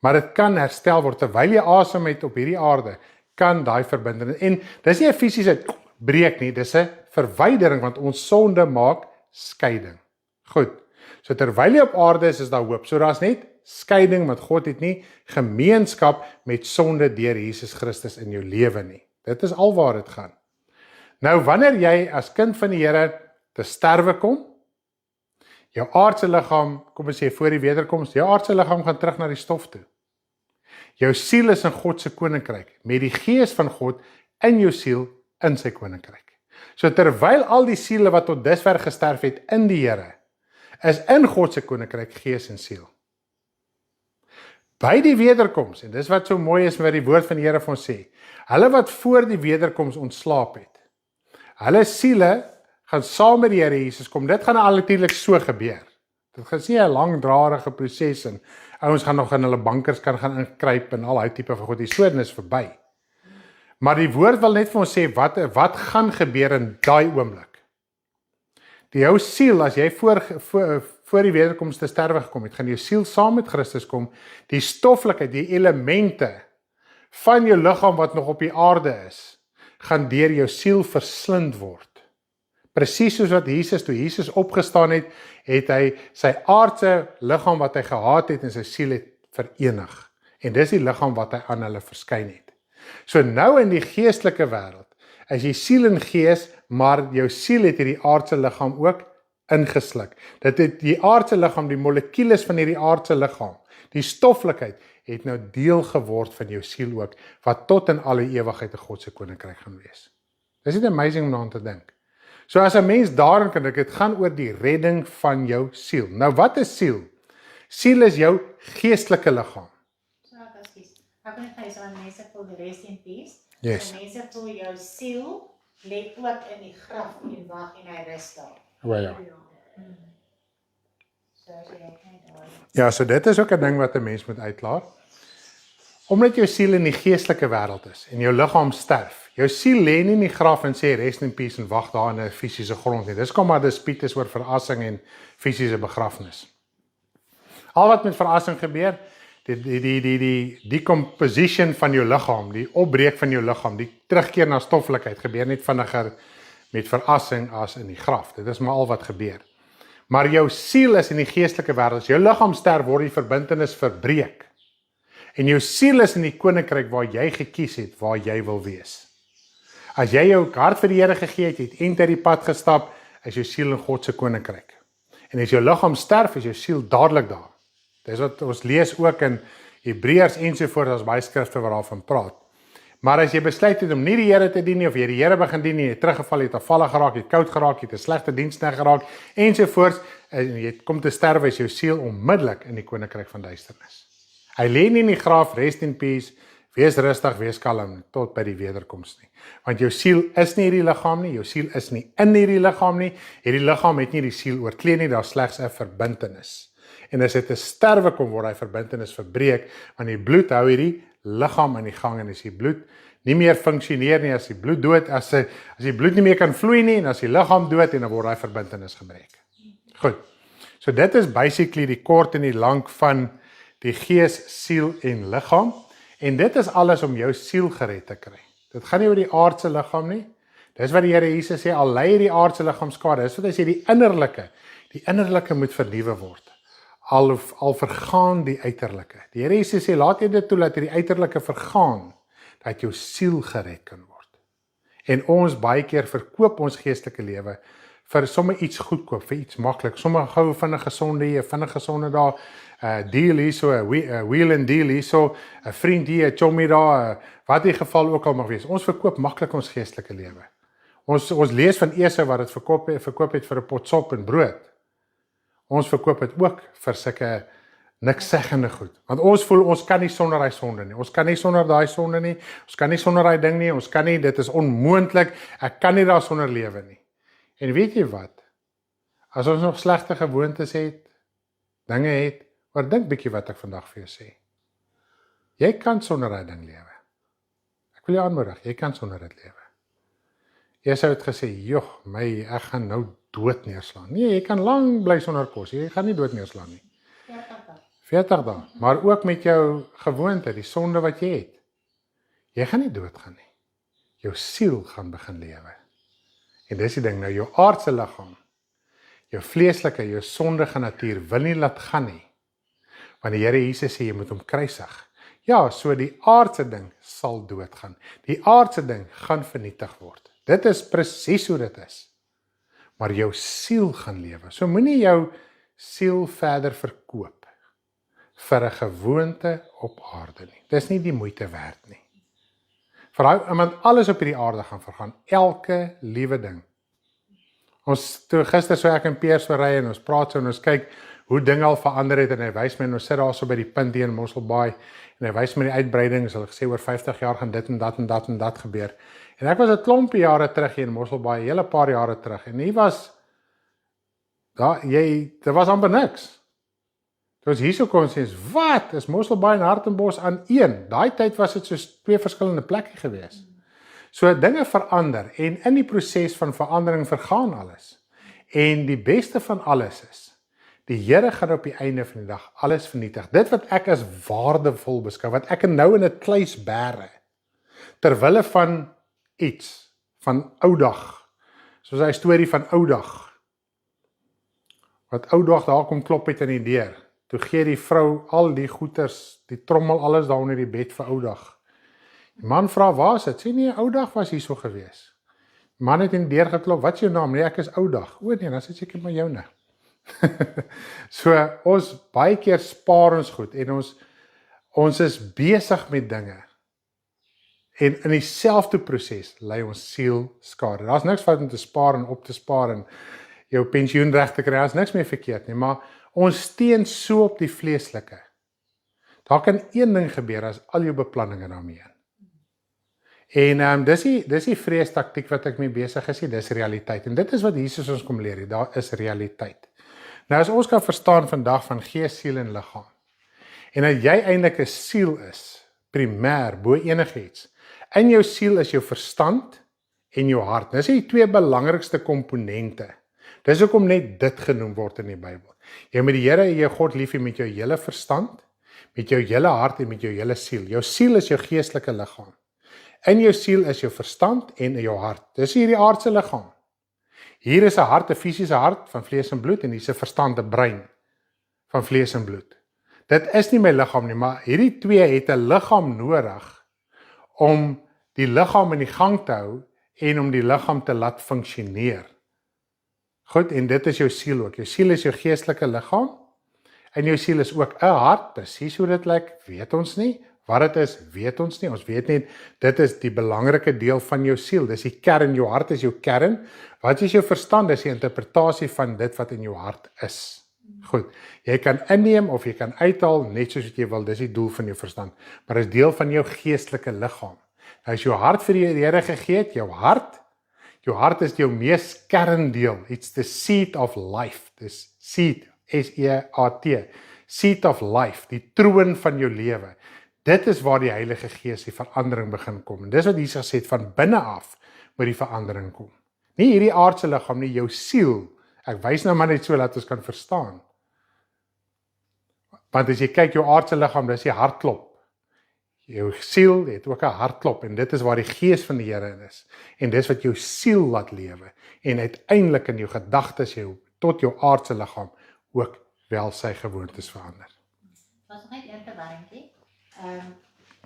A: Maar dit kan herstel word, terwyl jy asem het op hierdie aarde, kan daai verbintenis, en dis nie 'n fisiese breek nie, dis 'n verwydering, want ons sonde maak skeiding. Goed, so terwyl jy op aarde is daar hoop, so daar's net skeiding, want God het nie gemeenskap met sonde deur Jesus Christus in jou lewe nie. Dit is alwaar dit gaan. Nou, wanneer jy as kind van die Here te sterwe kom, jou aardse liggaam, kom ons sê voor die wederkoms, jou aardse liggaam gaan terug na die stof toe. Jou siel is in God se koninkryk, met die gees van God in jou siel in sy koninkryk. So terwyl al die siele wat tot dusver gesterf het in die Here, is in God se koninkryk gees en siel. By die wederkoms, en dis wat so mooi is wat die woord van die Here vir ons sê, hulle wat voor die wederkoms ontslaap het, hulle siele gaan saam met die Here Jesus kom. Dit gaan al natuurlik so gebeur. Dit gaan nie 'n langdradige proses en ouens gaan nog in hulle bankers kan gaan inkruip en al daai tipe van goed. Die soort is verby. Maar die woord wil net vir ons sê wat gaan gebeur in daai oomblik. Jou siel, as jy voor die wederkoms te sterwe gekom het, gaan jou siel saam met Christus kom. Die stoflikheid, die elemente van jou liggaam wat nog op die aarde is, gaan deur jou siel verslind word. Presies soos wat toe Jesus opgestaan het, het hy sy aardse liggaam wat hy gehaat het en sy siel het verenig. En dis die liggaam wat hy aan hulle verskyn het. So nou in die geestelike wêreld, is jy siel en gees, maar jou siel het hierdie aardse liggaam ook ingesluk. Dit het die aardse liggaam, die molekules van hierdie aardse liggaam, die stoflikheid, het nou deel geword van jou siel ook, wat tot in alle ewigheid 'n God se koninkryk gaan wees. Dis net amazing om daaraan te dink. So as 'n mens daarin kan dink, dit gaan oor die redding van jou siel. Nou wat is siel? Siel is jou geestelike liggaam.
C: So, ek wil net sê, so mense voel die rest in peace.
A: Yes.
C: So mense voel jou siel lê ook in die graf en wag en hy rus daar.
A: O ja.
C: So as jy ook net daar.
A: Ja, so dit is ook 'n ding wat 'n mens moet uitklaar. Omdat jou siel in die geestelike wêreld is en jou liggaam sterf. Jou siel lê nie in die graf en sê rest in peace en wag daar in 'n fisiese grond nie. Dis kom maar dispuut is oor verrassing en fisiese begrafnis. Al wat met verrassing gebeur, die decomposition van jou liggaam, die opbreek van jou liggaam, die terugkeer na stoflikheid gebeur net vinniger met verrassing as in die graf. Dit is maar al wat gebeur. Maar jou siel is in die geestelike wêreld. As jou liggaam sterf, word die verbintenis verbreek. En jou siel is in die koninkryk waar jy gekies het, waar jy wil wees. As jy jou hart vir die Here gegee het, het uit die pad gestap, is jou siel in God se koninkryk. En as jou liggaam sterf, is jou siel dadelik daar. Dis wat ons lees ook in Hebreërs ensovoorts, as baie skrifte wat daarvan praat. Maar as jy besluit het om nie die Here te dien nie, of jy die Here begin dien nie, jy het teruggeval, jy het afvallig geraak, jy het koud geraak, jy het 'n slegte diensknegt geraak, ensovoorts, en jy kom te sterwe, is jou siel onmiddellik in die koninkryk van duisternis. Hy lê nie in die graf, rest in peace, wees rustig, wees kalm, tot by die wederkoms nie. Want jou siel is nie hierdie liggaam nie, jou siel is nie in hierdie liggaam nie, hierdie liggaam het nie die siel oorklee nie, daar is slegs 'n verbintenis. En as dit te sterwe kom, word hy verbintenis verbreek, want die bloed hou hierdie liggaam in die gang, en as die bloed nie meer funksioneer nie, as die bloed dood, as die bloed nie meer kan vloei nie, en as die liggaam dood, en dan word hy verbintenis gebreek. Goed, so dit is basically die kort en die lank van die gees, siel en liggaam, en dit is alles om jou siel gered te kry. Dit gaan nie oor die aardse liggaam nie, dis wat die Here Jesus sê, al ly die aardse liggaam skade, dis wat hy sê, die innerlike moet vernuwe word. Al vergaan die uiterlike. Die Here Jesus sê, laat jy dit toe, dat die uiterlike vergaan, dat jou siel gered kan word. En ons baie keer verkoop ons geestelike lewe vir sommer iets goedkoop, vir iets maklik, sommer gou vinnig gesonde daar, deal hier so, 'n wheel and deal hier so, 'n vriend hier, 'n chommy daar, wat die geval ook al mag wees. Ons verkoop maklik ons geestelike lewe. Ons lees van Esau wat dit verkoop het vir 'n pot sop en brood. Ons verkoop dit ook vir sulke niks seggende goed. Want ons voel ons kan nie sonder daai sonde nie. Ons kan nie sonder daai sonde nie. Ons kan nie sonder daai ding nie. Ons kan nie, dit is onmoontlik. Ek kan nie daar sonder lewe nie. En weet jy wat? As ons nog slegte gewoontes het, dinge het, maar dink bietjie wat ek vandag vir jou sê. Jy kan sonder daai ding lewe. Ek wil jou aanmoedig, jy kan sonder dit lewe. Esau het gesê, joh, ek gaan nou dood neerslaan. Nee, jy kan lang bly sonder kos, jy gaan nie dood neerslaan nie. 40 dae, maar ook met jou gewoonte, die sonde wat jy het. Jy gaan nie doodgaan nie. Jou siel gaan begin lewe. En dis die ding, nou jou aardse liggaam, jou vleeslike, jou sondige natuur wil nie laat gaan nie. Want die Here Jesus sê, jy moet hom kruisig. Ja, so die aardse ding sal doodgaan. Die aardse ding gaan vernietig word. Dit is presies hoe dit is. Maar jou siel gaan lewe. So moenie jou siel verder verkoop vir 'n gewoonte op aarde nie. Dis nie die moeite werd nie. Want alles op hierdie aarde gaan vergaan. Elke liewe ding. Toe gister so ek en Piers ry en ons praat so en ons kyk hoe dinge al verander het en hy wys my en ons sit daar so by die punt hier in Mosselbaai en hy wys my die uitbreidings, hulle gesê oor 50 jaar gaan dit en dat en dat en dat gebeur. En ek was 'n klompie jare terug hier in Mosselbaai, 'n hele paar jare terug en hier was daar was amper niks. Toe ons hierso kon sê, wat is Mosselbaai en Hartenbos aan een? Daai tyd was dit soos 2 verskillende plekke gewees. So dinge verander en in die proses van verandering vergaan alles. En die beste van alles is, die Here gaan op die einde van die dag alles vernietig. Dit wat ek as waardevol beskou, wat ek nou in 'n kluis bære, terwille van iets, van oudag, soos hy storie van oudag, wat oudag daar kom klop het in die deur, toe gee die vrou al die goeders, die trommel, alles daar onder die bed vir oudag. Die man vra, waar is dit? Sê nee, oudag was hier so gewees. Die man het in die deur geklop, wat is jou naam? Nee, ek is oudag. O nee, dan is dit seker maar joune. So, ons baie keer spaar ons goed, en ons is besig met dinge, en in dieselfde proses lei ons siel skade. Daar's niks fout om te spaar en op te spaar, en jou pensioen reg te kry, daar's niks meer verkeerd nie, maar ons steun so op die vleeslike. Daar kan een ding gebeur as al jou beplanninge daarmee in. En dis die vreestaktiek wat ek mee besig is, dis realiteit. En dit is wat Jesus ons kom leer, daar is realiteit. Nou as ons kan verstaan vandag van gees, siel en liggaam, en dat jy eintlik 'n siel is, primêr, bo enigiets. In jou siel is jou verstand en jou hart. Dis die 2 belangrikste komponente. Dis hoekom net dit genoem word in die Bybel. Jy moet die Here, jou God lief hê met jou hele verstand, met jou hele hart en met jou hele siel. Jou siel is jou geestelike liggaam. In jou siel is jou verstand en jou hart. Dis hierdie aardse liggaam. Hier is 'n hart, 'n fisiese hart van vlees en bloed, en hier is 'n verstand, 'n brein van vlees en bloed. Dit is nie my liggaam nie, maar hierdie 2 het 'n liggaam nodig om die liggaam in die gang te hou en om die liggaam te laat funksioneer. Goed, en dit is jou siel ook. Jou siel is jou geestelike liggaam, en jou siel is ook 'n hart, presies hoe dit lyk, weet ons nie. Wat dit is, weet ons nie. Ons weet net, dit is die belangrike deel van jou siel. Dis die kern, jou hart is jou kern. Wat is jou verstand? Dis die interpretasie van dit wat in jou hart is. Goed, jy kan inneem of jy kan uithaal, net soos wat jy wil, dis die doel van jou verstand. Maar dis deel van jou geestelike liggaam. Nou as jou hart vir die Here gegee het, jou hart is jou mees kerndeel. It's the seat of life. Dis seat, S-E-A-T. Seat of life, die troon van jou lewe. Dit is waar die Heilige Gees die verandering begin kom. En dis wat Jesus sê, van binne af moet die verandering kom. Nie hierdie aardse liggaam nie, jou siel. Ek wys nou maar net so dat ons kan verstaan. Want as jy kyk jou aardse liggaam, dis die hartklop. Jou siel het ook 'n hartklop en dit is waar die Gees van die Here in is. En dis wat jou siel laat lewe. En uiteindelik in jou gedagtes, tot jou aardse liggaam ook wel sy gewoontes verander.
C: Was nog net een verwarringkie.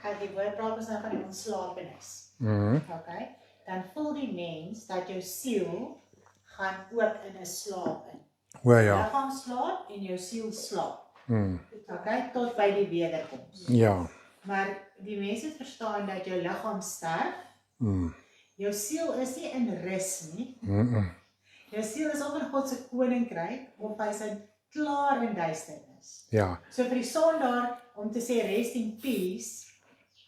C: As die woord praat ons nou van die ontslapenis. Okay? Dan voel die mens dat jou siel gaan ook in 'n slaap in.
A: O ja.
C: Liggaam slaap en jou siel slaap. Okay? Tot by die wederkoms.
A: Ja.
C: Maar die mense verstaan dat jou liggaam sterf. Jou siel is nie in rus nie. Jou siel is of in God se koninkryk of hy is klaar in duisternis.
A: Ja.
C: So vir die sondaar om te sê rest in peace,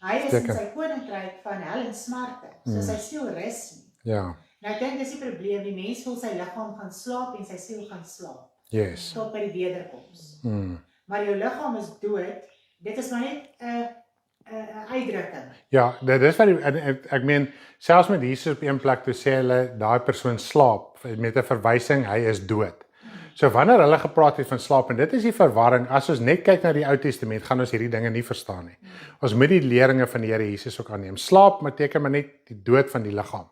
C: hy is in sy koninkryk van hel en smarte. So sy siel rus nie.
A: Ja.
C: Nou ek dink dis die probleem, die mens voel sy liggaam gaan slaap en sy siel gaan slaap.
A: Yes.
C: Tot by die wederkoms. Maar jou liggaam is dood, dit is maar net 'n uitdrukking.
A: Ja, dit is wat ek meen, selfs met Jesus op een plek toe sê hulle, daai persoon slaap, met 'n verwysing, hy is dood. So wanneer hulle gepraat het van slaap, en dit is die verwarring, as ons net kyk na die Ou Testament, gaan ons hierdie dinge nie verstaan nie. Ons moet die leringe van die Here Jesus ook aanneem. Slaap beteken maar net die dood van die liggaam.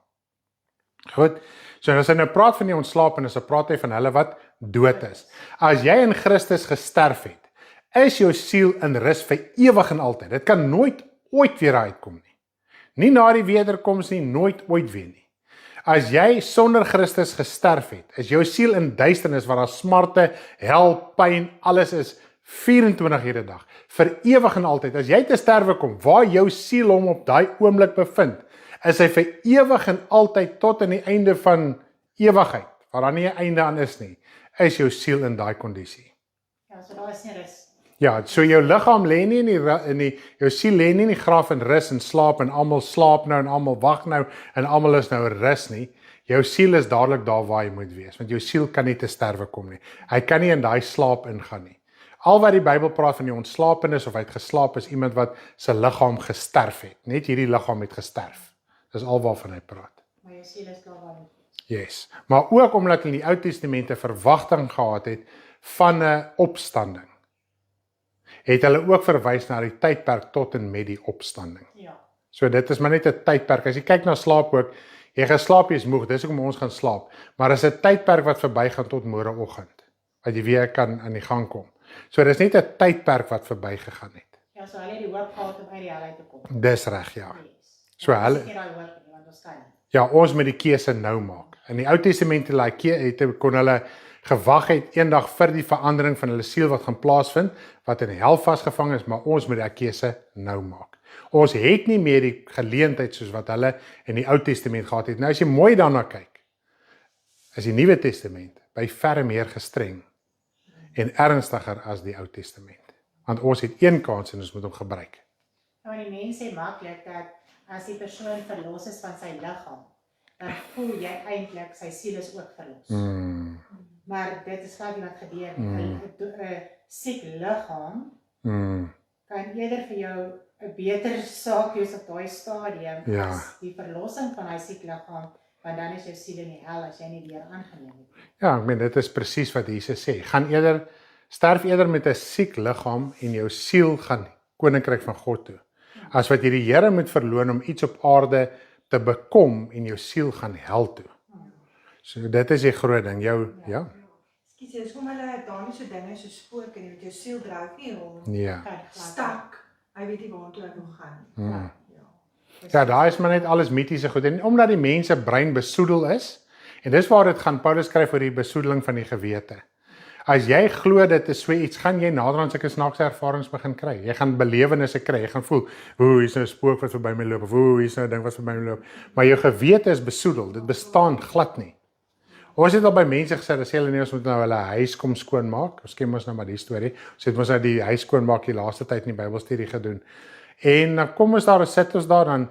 A: Goed, so as hy nou praat van die ontslaap, en as hy praat hy van hulle wat dood is. As jy in Christus gesterf het, is jou siel in rus vir ewig en altyd. Dit kan nooit ooit weer uitkom nie. Nie na die wederkoms nie, nooit ooit weer nie. As jy sonder Christus gesterf het, is jou siel in duisternis waar daar smarte, hel, pyn, alles is 24 ure 'n dag, vir ewig en altyd. As jy te sterwe kom, waar jou siel hom op daai oomblik bevind, is hy vir ewig en altyd tot aan die einde van ewigheid, waar daar nie 'n einde aan is nie, is jou siel in daai kondisie.
C: Ja, so daar is nie rus.
A: Ja, so jou liggaam lê nie jou siel lê nie in die graf en rus en slaap en almal slaap nou en almal wag nou en almal is nou rus nie. Jou siel is dadelik daar waar hy moet wees, want jou siel kan nie te sterwe kom nie. Hy kan nie in daai slaap ingaan nie. Al wat die Bybel praat van die ontslapenis of hy het geslaap is iemand wat sy liggaam gesterf het. Net hierdie liggaam het gesterf. Dis al waarvan hy praat.
C: Maar jou siel is klaar waar hy is.
A: Yes. Maar ook omdat in die Ou Testament 'n verwagting gehad het van 'n opstanding, het hulle ook verwys na die tydperk tot en met die opstanding.
C: Ja.
A: So dit is maar net 'n tydperk. As jy kyk na slaap ook, jy gaan slaap, jy is moeg, dis hoekom ons gaan slaap. Maar is 'n tydperk wat verbygaan tot môreoggend, wat jy weer kan aan die gang kom. So dis net 'n tydperk wat verbygegaan het.
C: Ja, so hulle het die hoop gehad om uit die hel uit te kom.
A: Dis reg, ja.
C: Yes.
A: So
C: En
A: hulle
C: dis nie daai hoop nie, want ons kan nie.
A: Ja, ons moet die keuse nou maak. In die Ou Testament kon hulle gewag het eendag vir die verandering van hulle siel wat gaan plaasvind, wat in die hel vasgevang is, maar ons moet daai keuse nou maak. Ons het nie meer die geleentheid soos wat hulle in die Ou Testament gehad het. Nou as jy mooi daarna kyk, is die Nuwe Testament by verre meer gestreng en ernstiger as die Ou Testament. Want ons het een kans en ons moet hom gebruik.
C: Nou, die mense sê maklik dat as die persoon verlos is van sy liggaam, dan voel jy eintlik sy siel is ook verlos. Maar dit is glad nie wat gebeur nie. 'n siek liggaam kan eerder vir jou 'n beter saak wees op daai stadium as die verlossing van hy siek liggaam, want dan is jou siel in die hel as jy nie weer aangeneem het.
A: Ja, ek meen dit is presies wat Jesus sê. Sterf eerder met 'n siek liggaam en jou siel gaan koninkryk van God toe. As wat jy die Here moet verloon om iets op aarde te bekom en jou siel gaan hel toe. So dit is die groot ding. Ja.
D: Skus, dis hoekom hulle daar nie so dinge so spook en jy met jou siel dryf nie om
A: Ja.
D: stak. Hy weet nie waartoe hy wil gaan nie.
A: Ja, daar is maar net alles mitiese goed. En omdat die mense brein besoedel is, En dis waar dit gaan, Paulus skryf oor die besoedeling van die gewete. As jy glo dit is so iets, gaan jy nader aan sulke snaakse ervarings begin kry. Jy gaan belewennisse kry, jy gaan voel, hier is nou 'n spook wat verby my loop, of hier is nou 'n ding wat verby my loop. Maar jou gewete is besoedel, dit bestaan glad nie. Ons het al by mense gesê, dat sê hulle nie, ons moet nou hulle huis kom skoonmaak. Ons ken ons nou maar die storie. Ons het ons nou die huis skoonmaak die laaste tyd in die Bybelstudie gedoen. En dan kom ons daar en sit ons daar, dan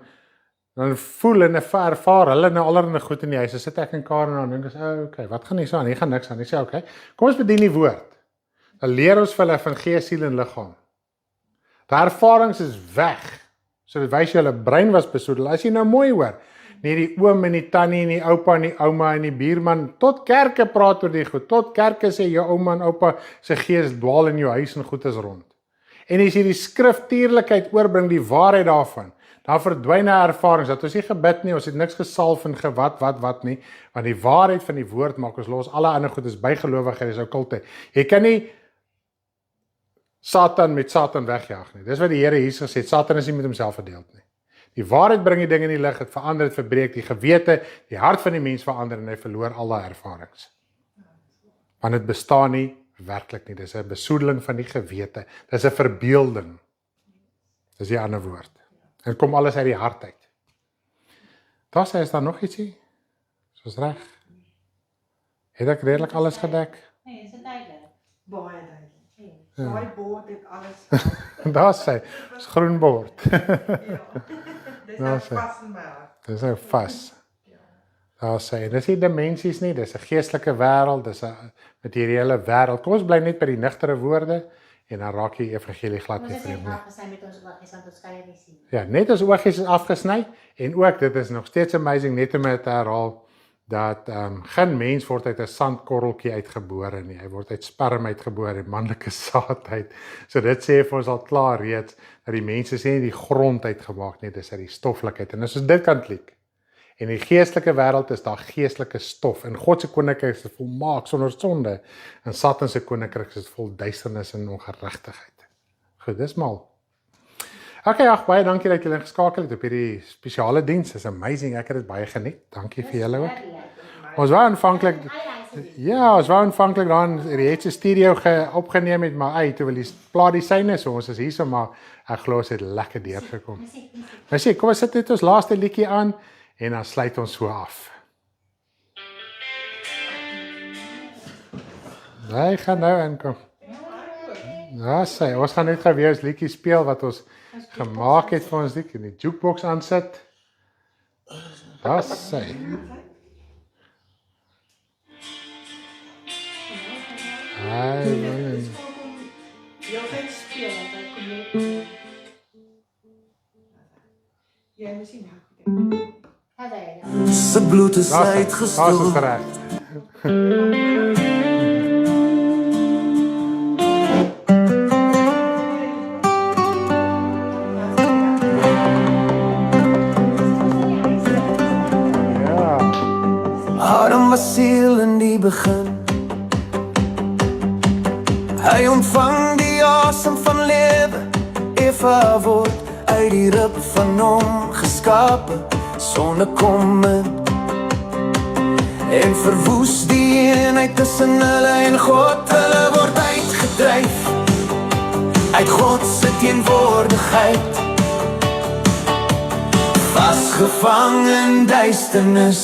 A: voel en ervaar hulle nou allerlei goed in die huis. Dan sit ek in Karen en dan dink ek, okay, wat gaan hier so aan? Hier gaan niks aan. Ek sê, okay, kom ons bedien die woord. Dan leer ons vir hulle van gees, siel en liggaam. Die ervarings is weg. So dit wys jy hulle brein was besoedel. As jy nou mooi hoor, nie die oom en die tannie en die oupa en die ouma en die buurman, tot kerke praat oor die goed, tot kerke sê jou ouma en oupa se gees dwaal in jou huis en goed is rond. En as jy die skriftuurlikheid oorbring, die waarheid daarvan, dan verdwyn ervarings, dat ons nie gebid nie, ons het niks gesalf en wat nie, want die waarheid van die woord maak ons los, alle ander goed is bygelowigheid, is okkulte. Jy kan nie Satan met Satan wegjaag nie. Dis wat die Here Jesus gesê het, Satan is nie met homself verdeeld nie. Die waarheid bring die ding in die lig, het verander, het verbreek, die gewete, die hart van die mens verander en hy verloor alle ervarings. Want dit bestaan nie werklik nie, dis 'n besoedeling van die gewete, dis 'n verbeelding. Dis die ander woord. En kom alles uit die hart uit. Daar sê, is daar nog ietsie? Soos reg. Het ek redelik alles gedek?
C: Nee, is dit duidelik?
D: Baie duidelik.
C: Ja.
D: Daai bord het alles.
A: Daar sê, is groen bord.
D: Ja. Dis
A: Nou
D: nou
A: sê.
D: vas in my hart.
A: Dis nou vas. Daar sê, dis nie dimensies nie, dis 'n geestelike wêreld, dis 'n materiële wêreld. Kom ons bly net by die nigtere woorde en dan raak die evangelie glad
C: Ons
A: nie
C: is
A: vreemd
C: net
A: nie.
C: afgesny met ons oogies, want ons kan dit nie sien.
A: Ja, net ons oogies is afgesny en ook dit is nog steeds amazing net om dit te herhaal dat geen mens word uit 'n sandkorreltjie uitgebore nie. Hy word uit sperm uitgebore, manlike saad uit. So dit sê vir ons al klaar reeds dat die mense sê nie die grond uitgemaak nie, dis uit die stoflikheid. En as ons dit kan klik. En die geestelike wêreld is daar geestelike stof. En God se koninkryk is volmaak sonder sonde. En Satan se koninkryk is vol duisternis en ongeregtigheid. Goed, dis mal. Okay, ag baie dankie dat julle ingeskakel het op hierdie spesiale diens. Dis amazing. Ek het dit baie geniet. Dankie vir julle ook. Ons wou aanvanklik ons wou aanvanklik daar in die se studio opgeneem het, maar toe wil die plaat die syne, so ons is hierso, maar ek glo ons het lekker deurgekom. Maar sê, kom ons sit net ons laaste liedjie aan en dan sluit ons so af. Hy gaan nou inkom. Ja, sê, ons gaan net gou weer ons liedjie speel wat ons gemaak het vir ons liedjie in die jukebox aansit. Daar sê. Hy wil
D: Jy gaan speel, dan kom jy. Jy moet sien nou.
B: Sy bloed is
A: Daar is
B: uitgestort.
A: reg. Ja.
B: Adam was siel in die begin. Hy ontvang die asem van lewe. Eva word uit die rib van hom geskape sonder komme. En verwoes die eenheid tussen hulle en God. Hulle word uitgedryf uit God se teenwoordigheid. Vasgevang in duisternis.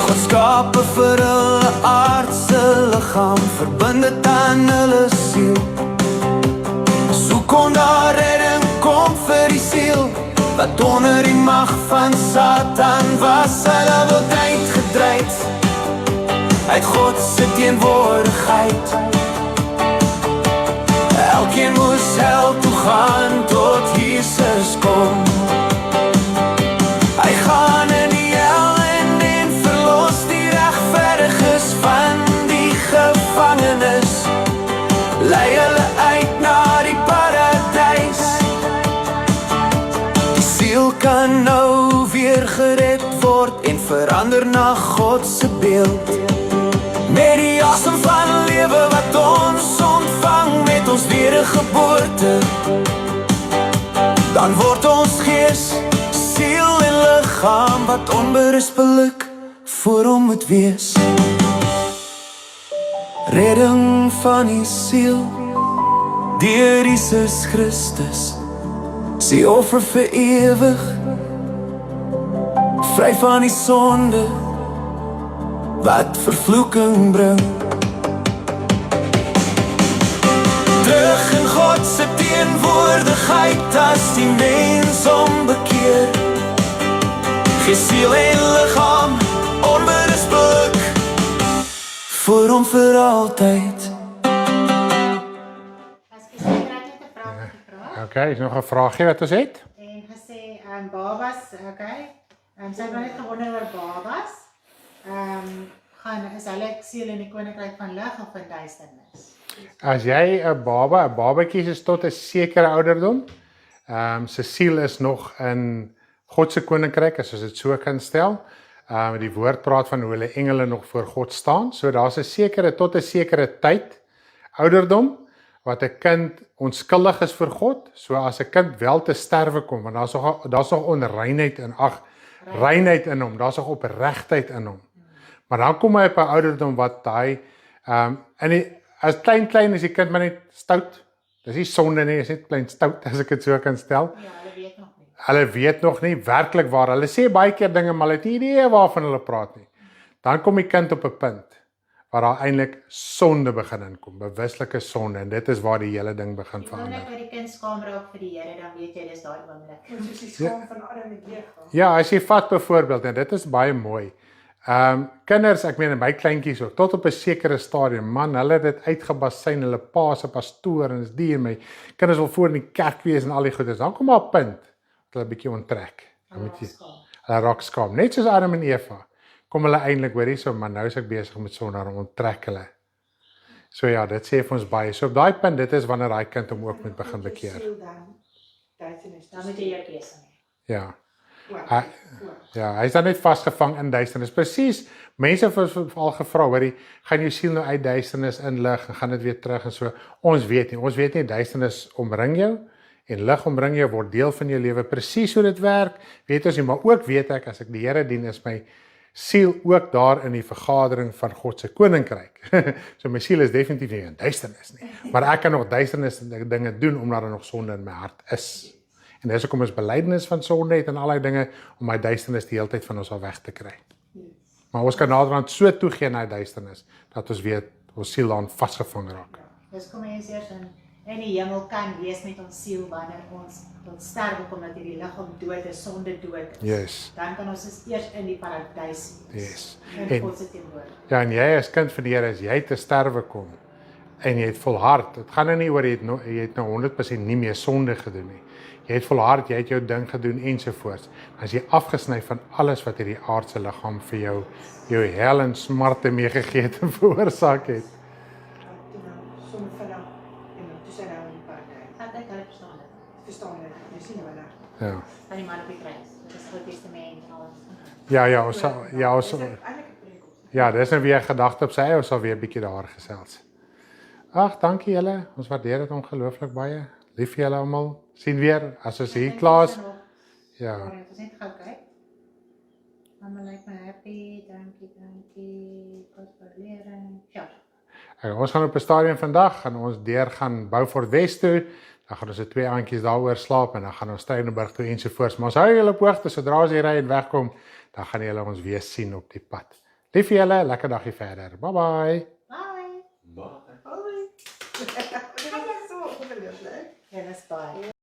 B: God skape vir hulle aardse liggaam, verbind dit aan hulle siel. So kon daar redding kom vir die siel, wat onder die mag van Satan was. Hulle word uitgedryf uit God se teenwoordigheid. Elkeen moes hel toe gaan tot Jesus kom. Hy gaan in die hel en verlos die regverdiges van die gevangenis. Lei hulle uit na die paradys. Die siel kan nou weer gered word en verander na God se beeld. Met die asem van lewe wat ons ontvang met ons wedergeboorte, dan word ons gees, siel en liggaam liggaam wat onberispelik voor hom moet wees. Redding van die siel deur Jesus Christus, sy offer vir ewig, vry van die sonde wat vervloeking bring. Terug in God se teenwoordigheid as die mens ombekeer. Gee siel en liggaam onberispelik voor hom vir altyd.
A: Okay, is nog 'n vraagie wat ons het?
C: En gesê, babas, okay. Sy het net gewonder oor babas. Is hulle siel in die koninkryk van lig of in duisternis?
A: As jy 'n babatjie is tot 'n sekere ouderdom, sy siel is nog in God se koninkryk, as ons dit so kan stel. Die woord praat van hoe hulle engele nog voor God staan. So daar's 'n sekere tot 'n sekere tyd ouderdom wat 'n kind onskuldig is vir God. So as 'n kind wel te sterwe kom, want daar's nog onreinheid in reinheid in hom, daar's nog opregtheid in hom. Maar dan kom hy op 'n ouderdom wat hy as klein is die kind maar net stout. Dis nie sonde nie, is net klein stout as ek dit so kan stel.
C: Ja, hulle weet nog nie.
A: Hulle weet nog nie werklik waar. Hulle sê baie keer dinge, maar hulle het nie idee waarvan hulle praat nie. Dan kom die kind op 'n punt waar daar eintlik sonde begin inkom, bewuslike sonde, en dit is waar die hele ding begin verander.
C: Wanneer jy die kind skaam raak vir die Here, dan weet jy dis daai oomblik.
D: Soos die skaam van Adam en Eva.
A: Ja, as jy vat byvoorbeeld, en dit is baie mooi. Kinders, ek meen my kleintjies ook, tot op 'n sekere stadium, man, hulle het dit uitgebasyn, hulle pa se pastoor en is die en my kinders wil voor in die kerk wees en al die goedes. Dan kom maar 'n punt dat hulle 'n bietjie onttrek. Dan moet jy hulle raak skaam. Net soos Adam en Eva. Kom hulle eintlik hoor hierso, maar nou is ek besig met sonde, dan onttrek hulle. So ja, dit sê vir ons baie. So op daai punt, dit is wanneer daai kind hom ook moet begin bekeer.
C: Dan moet jy jou keuse maak.
A: Ja. Ja, hy is dan net vasgevang in duisternis. Presies. Mense het al gevra, hoorie, gaan jou siel nou uit duisternis in lig en gaan dit weer terug en so. Ons weet nie duisternis omring jou en lig omring jou, word deel van jou lewe. Presies hoe dit werk, weet ons nie, maar ook weet ek as ek die Here dien, is my siel ook daar in die vergadering van God se koninkryk. So my siel is definitief nie in duisternis nie, maar ek kan nog duisternis dinge doen omdat daar nog sonde in my hart is. En dis hoekom ons belydenis van sonde het en allerlei dinge om my duisternis die hele tyd van ons al weg te kry. Maar ons kan naderhand so toegee na die duisternis dat ons weet ons siel aan vasgevang raak.
C: Dis kom ons eers in die hemel kan wees met ons siel wanneer ons tot sterwe kom, dat hierdie liggaam dood is, sonde dood is.
A: Yes.
C: Dan kan ons eers in die paradys wees.
A: Yes.
C: In God se teenwoordigheid.
A: Ja, en jy as kind van die Here, as jy te sterwe kom en jy het volhard, dit gaan nou nie oor jy het nou 100% nie meer sonde gedoen nie. Jy het volhard, jy het jou ding gedoen ensovoorts. As jy afgesny van alles wat hierdie aardse liggaam vir jou hel en smarte meegegee het en veroorsaak het.
D: Sommige van nou, en toe sy nou in die paradys.
C: Ek dink hulle verstaan dit.
D: Verstaan dit, jy sien hulle.
A: Ja.
C: Van die man op die kruis. Dit is Ou Testament en alles.
A: Ja, dis nou weer 'n gedagte op sy, ons sal weer 'n bietjie daar gesels. Ag, dankie julle. Ons waardeer dit ongelooflik baie. Lief vir julle almal. Sien weer as ons hier klaar is. Ja.
C: Ons net gou kyk. Almal lyk my happy. Dankie. God verlering. Ja.
A: Ons gaan op 'n stadium vandag gaan ons deur gaan Beaufort West toe. Dan gaan ons 'n 2 aandjies daaroor slaap en dan gaan ons Stellenbosch toe ensovoorts. Maar ons hou julle op hoogte sodra ons hier ry en wegkom, dan gaan julle ons weer sien op die pad. Lief vir julle, lekker dagie verder. Bye bye.
C: Bye.
D: Dit is so ongelooflik.
C: Ja, dis baie.